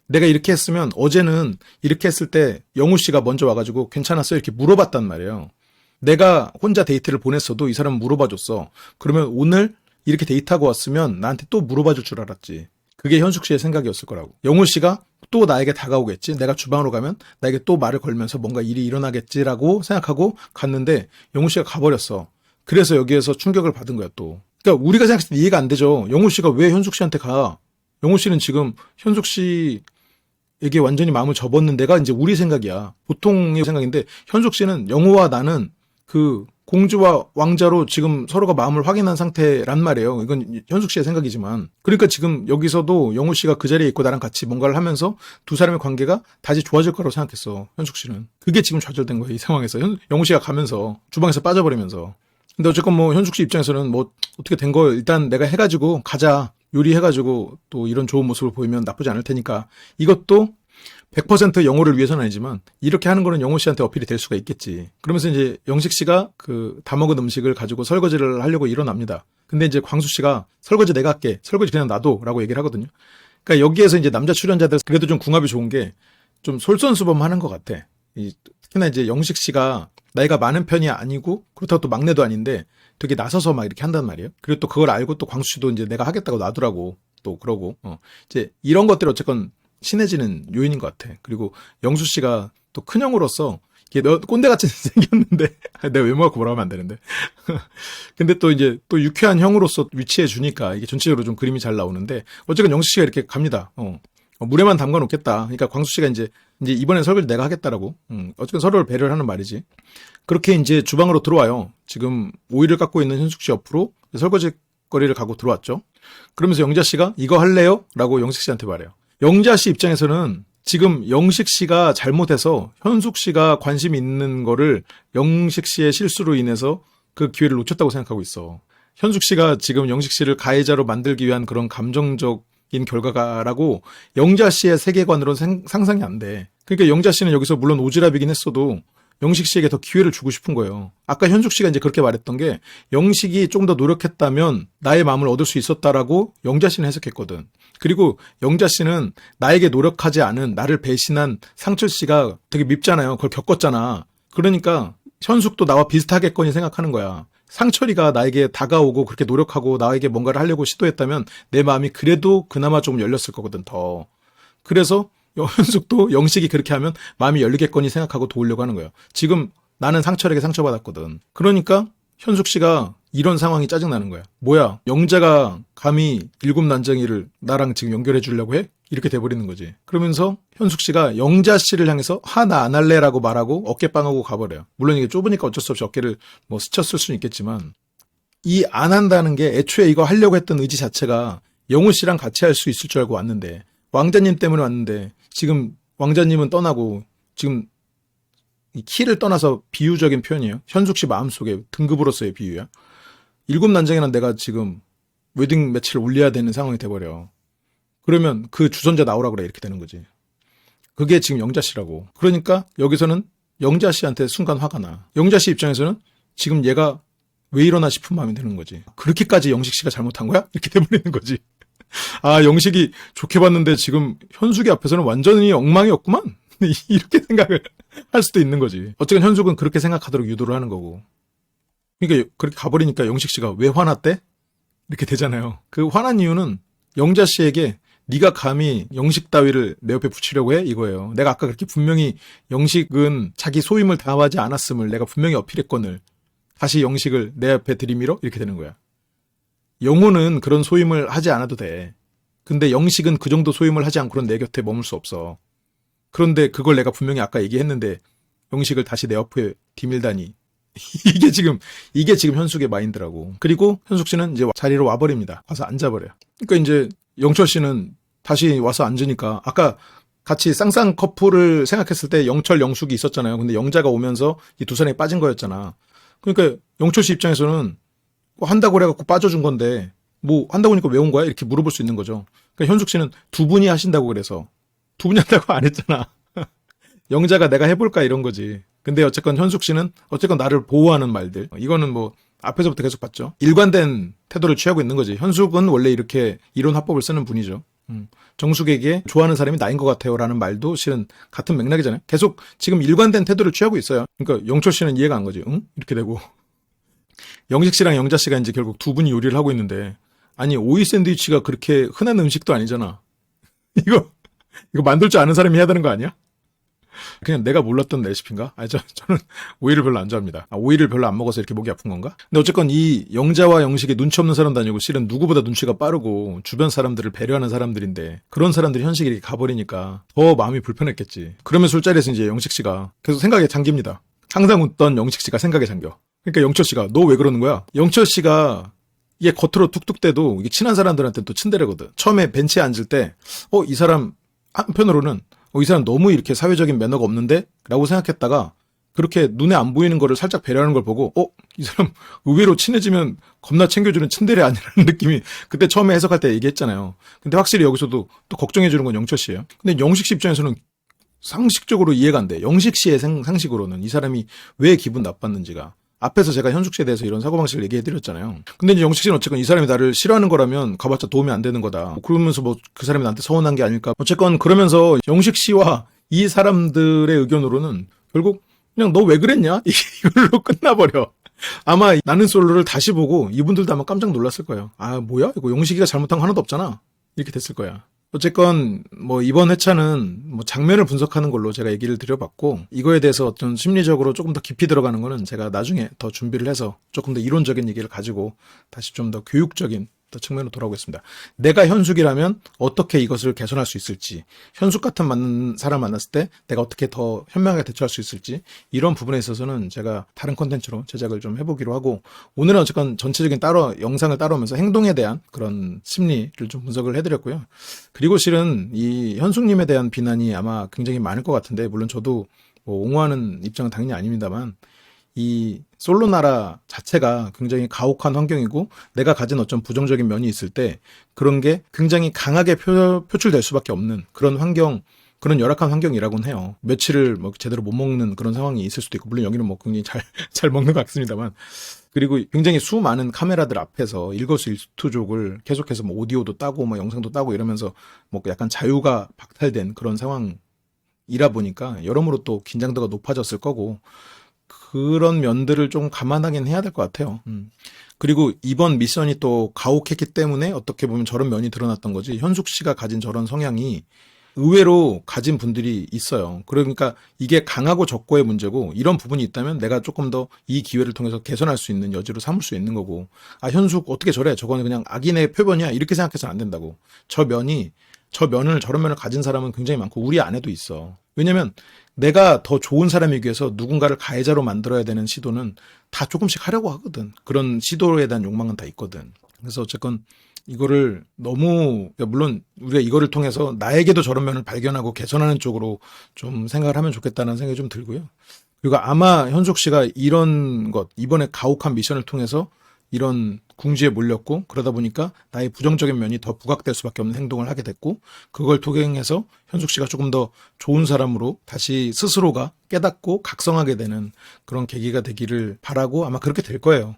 내가 이렇게 했으면 어제는 이렇게 했을 때 영우 씨가 먼저 와가지고 괜찮았어요? 이렇게 물어봤단 말이에요. 내가 혼자 데이트를 보냈어도 이 사람은 물어봐줬어. 그러면 오늘 이렇게 데이트하고 왔으면 나한테 또 물어봐줄 줄 알았지. 그게 현숙 씨의 생각이었을 거라고. 영우 씨가 또 나에게 다가오겠지. 내가 주방으로 가면 나에게 또 말을 걸면서 뭔가 일이 일어나겠지라고 생각하고 갔는데 영우 씨가 가버렸어. 그래서 여기에서 충격을 받은 거야 또. 그러니까 우리가 생각했을 때 이해가 안 되죠. 영우 씨가 왜 현숙 씨한테 가? 영우 씨는 지금 현숙 씨에게 완전히 마음을 접었는 데가 이제 우리 생각이야. 보통의 생각인데 현숙 씨는 영우와 나는 그 공주와 왕자로 지금 서로가 마음을 확인한 상태란 말이에요. 이건 현숙 씨의 생각이지만. 그러니까 지금 여기서도 영호 씨가 그 자리에 있고 나랑 같이 뭔가를 하면서 두 사람의 관계가 다시 좋아질 거라고 생각했어. 현숙 씨는. 그게 지금 좌절된 거예요. 이 상황에서. 영호 씨가 가면서 주방에서 빠져버리면서. 근데 어쨌건 뭐 현숙 씨 입장에서는 뭐 어떻게 된 거 일단 내가 해가지고 가자. 요리해가지고 또 이런 좋은 모습을 보이면 나쁘지 않을 테니까. 이것도 100% 영호를 위해서는 아니지만 이렇게 하는 거는 영호 씨한테 어필이 될 수가 있겠지. 그러면서 이제 영식 씨가 그 다 먹은 음식을 가지고 설거지를 하려고 일어납니다. 근데 이제 광수 씨가 설거지 내가 할게. 설거지 그냥 놔둬라고 얘기를 하거든요. 그러니까 여기에서 이제 남자 출연자들 그래도 좀 궁합이 좋은 게 좀 솔선수범하는 것 같아. 특히나 이제 영식 씨가 나이가 많은 편이 아니고 그렇다고 또 막내도 아닌데 되게 나서서 막 이렇게 한단 말이에요. 그리고 또 그걸 알고 또 광수 씨도 이제 내가 하겠다고 놔두라고 또 그러고 이제 이런 것들이 어쨌건 친해지는 요인인 것 같아. 그리고 영수 씨가 또 큰형으로서 이게 너 꼰대같이 생겼는데 내가 외모가 뭐라고 하면 안 되는데 근데 또 이제 또 유쾌한 형으로서 위치해 주니까 이게 전체적으로 좀 그림이 잘 나오는데 어쨌든 영수 씨가 이렇게 갑니다. 물에만 담가 놓겠다. 그러니까 광수 씨가 이제 이번엔 설거지 내가 하겠다라고. 어쨌든 서로를 배려를 하는 말이지. 그렇게 이제 주방으로 들어와요. 지금 오이를 깎고 있는 현숙 씨 옆으로 설거지 거리를 가고 들어왔죠. 그러면서 영자 씨가 이거 할래요? 라고 영식 씨한테 말해요. 영자 씨 입장에서는 지금 영식 씨가 잘못해서 현숙 씨가 관심 있는 거를 영식 씨의 실수로 인해서 그 기회를 놓쳤다고 생각하고 있어. 현숙 씨가 지금 영식 씨를 가해자로 만들기 위한 그런 감정적인 결과가라고 영자 씨의 세계관으로는 상상이 안 돼. 그러니까 영자 씨는 여기서 물론 오지랖이긴 했어도 영식 씨에게 더 기회를 주고 싶은 거예요. 아까 현숙 씨가 이제 그렇게 말했던 게 영식이 좀 더 노력했다면 나의 마음을 얻을 수 있었다라고 영자 씨는 해석했거든. 그리고 영자 씨는 나에게 노력하지 않은 나를 배신한 상철 씨가 되게 밉잖아요. 그걸 겪었잖아. 그러니까 현숙도 나와 비슷하겠거니 생각하는 거야. 상철이가 나에게 다가오고 그렇게 노력하고 나에게 뭔가를 하려고 시도했다면 내 마음이 그래도 그나마 좀 열렸을 거거든 더. 그래서 현숙도 영식이 그렇게 하면 마음이 열리겠거니 생각하고 도우려고 하는 거예요. 지금 나는 상철에게 상처받았거든. 그러니까 현숙 씨가 이런 상황이 짜증나는 거야. 뭐야, 영자가 감히 일곱난쟁이를 나랑 지금 연결해 주려고 해? 이렇게 돼버리는 거지. 그러면서 현숙 씨가 영자 씨를 향해서 나 안 할래라고 말하고 어깨빵하고 가버려요. 물론 이게 좁으니까 어쩔 수 없이 어깨를 뭐 스쳤을 수는 있겠지만 이 안 한다는 게 애초에 이거 하려고 했던 의지 자체가 영우 씨랑 같이 할 수 있을 줄 알고 왔는데 왕자님 때문에 왔는데 지금 왕자님은 떠나고 지금 이 키를 떠나서 비유적인 표현이에요. 현숙 씨 마음속에 등급으로서의 비유야. 일곱난쟁이는 내가 지금 웨딩 매치를 올려야 되는 상황이 돼버려. 그러면 그 주선자 나오라 그래 이렇게 되는 거지. 그게 지금 영자 씨라고. 그러니까 여기서는 영자 씨한테 순간 화가 나. 영자 씨 입장에서는 지금 얘가 왜 이러나 싶은 마음이 드는 거지. 그렇게까지 영식 씨가 잘못한 거야? 이렇게 돼버리는 거지. 아, 영식이 좋게 봤는데 지금 현숙이 앞에서는 완전히 엉망이었구만. 이렇게 생각을 할 수도 있는 거지. 어쨌든 현숙은 그렇게 생각하도록 유도를 하는 거고. 그러니까 그렇게 가버리니까 영식 씨가 왜 화났대? 이렇게 되잖아요. 그 화난 이유는 영자 씨에게 네가 감히 영식 따위를 내 옆에 붙이려고 해? 이거예요. 내가 아까 그렇게 분명히 영식은 자기 소임을 다하지 않았음을 내가 분명히 어필했거늘 다시 영식을 내 옆에 들이밀어? 이렇게 되는 거야. 영호는 그런 소임을 하지 않아도 돼. 근데 영식은 그 정도 소임을 하지 않고는 내 곁에 머물 수 없어. 그런데 그걸 내가 분명히 아까 얘기했는데 영식을 다시 내 옆에 디밀다니. 이게 지금 현숙의 마인드라고. 그리고 현숙 씨는 이제 자리로 와버립니다. 와서 앉아버려요. 그러니까 이제 영철 씨는 다시 와서 앉으니까 아까 같이 쌍쌍 커플을 생각했을 때 영철, 영숙이 있었잖아요. 근데 영자가 오면서 이 두 사람이 빠진 거였잖아. 그러니까 영철 씨 입장에서는 한다고 그래갖고 빠져준 건데 뭐 한다고 하니까 왜 온 거야? 이렇게 물어볼 수 있는 거죠. 그러니까 현숙 씨는 두 분이 하신다고 그래서 두 분이 한다고 안 했잖아. 영자가 내가 해볼까 이런 거지. 근데 어쨌건 현숙 씨는 어쨌건 나를 보호하는 말들. 이거는 뭐 앞에서부터 계속 봤죠. 일관된 태도를 취하고 있는 거지. 현숙은 원래 이렇게 이론 화법을 쓰는 분이죠. 정숙에게 좋아하는 사람이 나인 것 같아요 라는 말도 실은 같은 맥락이잖아요. 계속 지금 일관된 태도를 취하고 있어요. 그러니까 영철 씨는 이해가 안 가지. 응? 이렇게 되고 영식 씨랑 영자 씨가 이제 결국 두 분이 요리를 하고 있는데 아니 오이 샌드위치가 그렇게 흔한 음식도 아니잖아. 이거 만들 줄 아는 사람이 해야 되는 거 아니야? 그냥 내가 몰랐던 레시피인가? 저는 오이를 별로 안 좋아합니다. 오이를 별로 안 먹어서 이렇게 목이 아픈 건가? 근데 어쨌건 이 영자와 영식이 눈치 없는 사람도 아니고 실은 누구보다 눈치가 빠르고 주변 사람들을 배려하는 사람들인데 그런 사람들이 현식이 이렇게 가버리니까 더 마음이 불편했겠지. 그러면 술자리에서 이제 영식 씨가 계속 생각에 잠깁니다. 항상 웃던 영식 씨가 생각에 잠겨. 그러니까 영철 씨가 너 왜 그러는 거야? 영철 씨가 이게 겉으로 툭툭대도 이게 친한 사람들한테 또 친데레거든. 처음에 벤치에 앉을 때, 이 사람 한편으로는 이 사람 너무 이렇게 사회적인 매너가 없는데? 라고 생각했다가 그렇게 눈에 안 보이는 거를 살짝 배려하는 걸 보고 이 사람 의외로 친해지면 겁나 챙겨주는 친데레 아니라는 느낌이 그때 처음에 해석할 때 얘기했잖아요. 근데 확실히 여기서도 또 걱정해주는 건 영철 씨예요. 근데 영식 씨 입장에서는 상식적으로 이해가 안 돼. 영식 씨의 상식으로는 이 사람이 왜 기분 나빴는지가. 앞에서 제가 현숙 씨에 대해서 이런 사고방식을 얘기해드렸잖아요. 근데 이제 영식 씨는 어쨌건 이 사람이 나를 싫어하는 거라면 가봤자 도움이 안 되는 거다. 그러면서 그 사람이 나한테 서운한 게 아닐까. 어쨌건 그러면서 영식 씨와 이 사람들의 의견으로는 결국 그냥 너 왜 그랬냐? 이걸로 끝나버려. 아마 나는 솔로를 다시 보고 이분들도 아마 깜짝 놀랐을 거예요. 아, 뭐야? 이거 영식이가 잘못한 거 하나도 없잖아. 이렇게 됐을 거야. 어쨌건 이번 회차는 장면을 분석하는 걸로 제가 얘기를 드려봤고, 이거에 대해서 어떤 심리적으로 조금 더 깊이 들어가는 거는 제가 나중에 더 준비를 해서 조금 더 이론적인 얘기를 가지고 다시 좀 더 교육적인 측면으로 돌아오겠습니다. 내가 현숙이라면 어떻게 이것을 개선할 수 있을지, 현숙 같은 사람 만났을 때 내가 어떻게 더 현명하게 대처할 수 있을지, 이런 부분에 있어서는 제가 다른 콘텐츠로 제작을 좀 해보기로 하고, 오늘은 어쨌건 전체적인 영상을 따라오면서 행동에 대한 그런 심리를 좀 분석을 해드렸고요. 그리고 실은 이 현숙님에 대한 비난이 아마 굉장히 많을 것 같은데, 물론 저도 옹호하는 입장은 당연히 아닙니다만, 이 솔로나라 자체가 굉장히 가혹한 환경이고 내가 가진 어떤 부정적인 면이 있을 때 그런 게 굉장히 강하게 표출될 수밖에 없는 그런 환경, 그런 열악한 환경이라고는 해요. 며칠을 제대로 못 먹는 그런 상황이 있을 수도 있고, 물론 여기는 굉장히 잘 먹는 것 같습니다만, 그리고 굉장히 수많은 카메라들 앞에서 일거수일투족을 계속해서 오디오도 따고 영상도 따고 이러면서 약간 자유가 박탈된 그런 상황이라 보니까 여러모로 또 긴장도가 높아졌을 거고, 그런 면들을 좀 감안하긴 해야 될 것 같아요. 그리고 이번 미션이 또 가혹했기 때문에 어떻게 보면 저런 면이 드러났던 거지, 현숙 씨가 가진 저런 성향이 의외로 가진 분들이 있어요. 그러니까 이게 강하고 적고의 문제고, 이런 부분이 있다면 내가 조금 더 이 기회를 통해서 개선할 수 있는 여지로 삼을 수 있는 거고, 아, 현숙 어떻게 저래? 저거는 그냥 악인의 표본이야. 이렇게 생각해서는 안 된다고. 저런 면을 가진 사람은 굉장히 많고 우리 안에도 있어. 왜냐면 내가 더 좋은 사람이기 위해서 누군가를 가해자로 만들어야 되는 시도는 다 조금씩 하려고 하거든. 그런 시도에 대한 욕망은 다 있거든. 그래서 어쨌건 이거를 물론 우리가 이거를 통해서 나에게도 저런 면을 발견하고 개선하는 쪽으로 좀 생각을 하면 좋겠다는 생각이 좀 들고요. 그리고 아마 현숙 씨가 이번에 가혹한 미션을 통해서 이런 궁지에 몰렸고, 그러다 보니까 나의 부정적인 면이 더 부각될 수밖에 없는 행동을 하게 됐고, 그걸 통해서 현숙 씨가 조금 더 좋은 사람으로 다시 스스로가 깨닫고 각성하게 되는 그런 계기가 되기를 바라고, 아마 그렇게 될 거예요.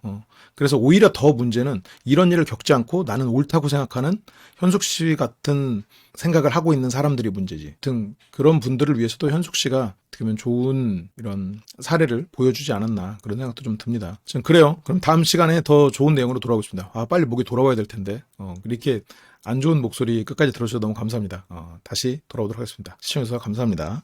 그래서 오히려 더 문제는 이런 일을 겪지 않고 나는 옳다고 생각하는 현숙 씨 같은 생각을 하고 있는 사람들이 문제지. 등 그런 분들을 위해서도 현숙 씨가 어떻게 보면 좋은 이런 사례를 보여주지 않았나, 그런 생각도 좀 듭니다. 지금 그래요. 그럼 다음 시간에 더 좋은 내용으로 돌아오겠습니다. 빨리 목이 돌아와야 될 텐데. 이렇게 안 좋은 목소리 끝까지 들어주셔서 너무 감사합니다. 다시 돌아오도록 하겠습니다. 시청해주셔서 감사합니다.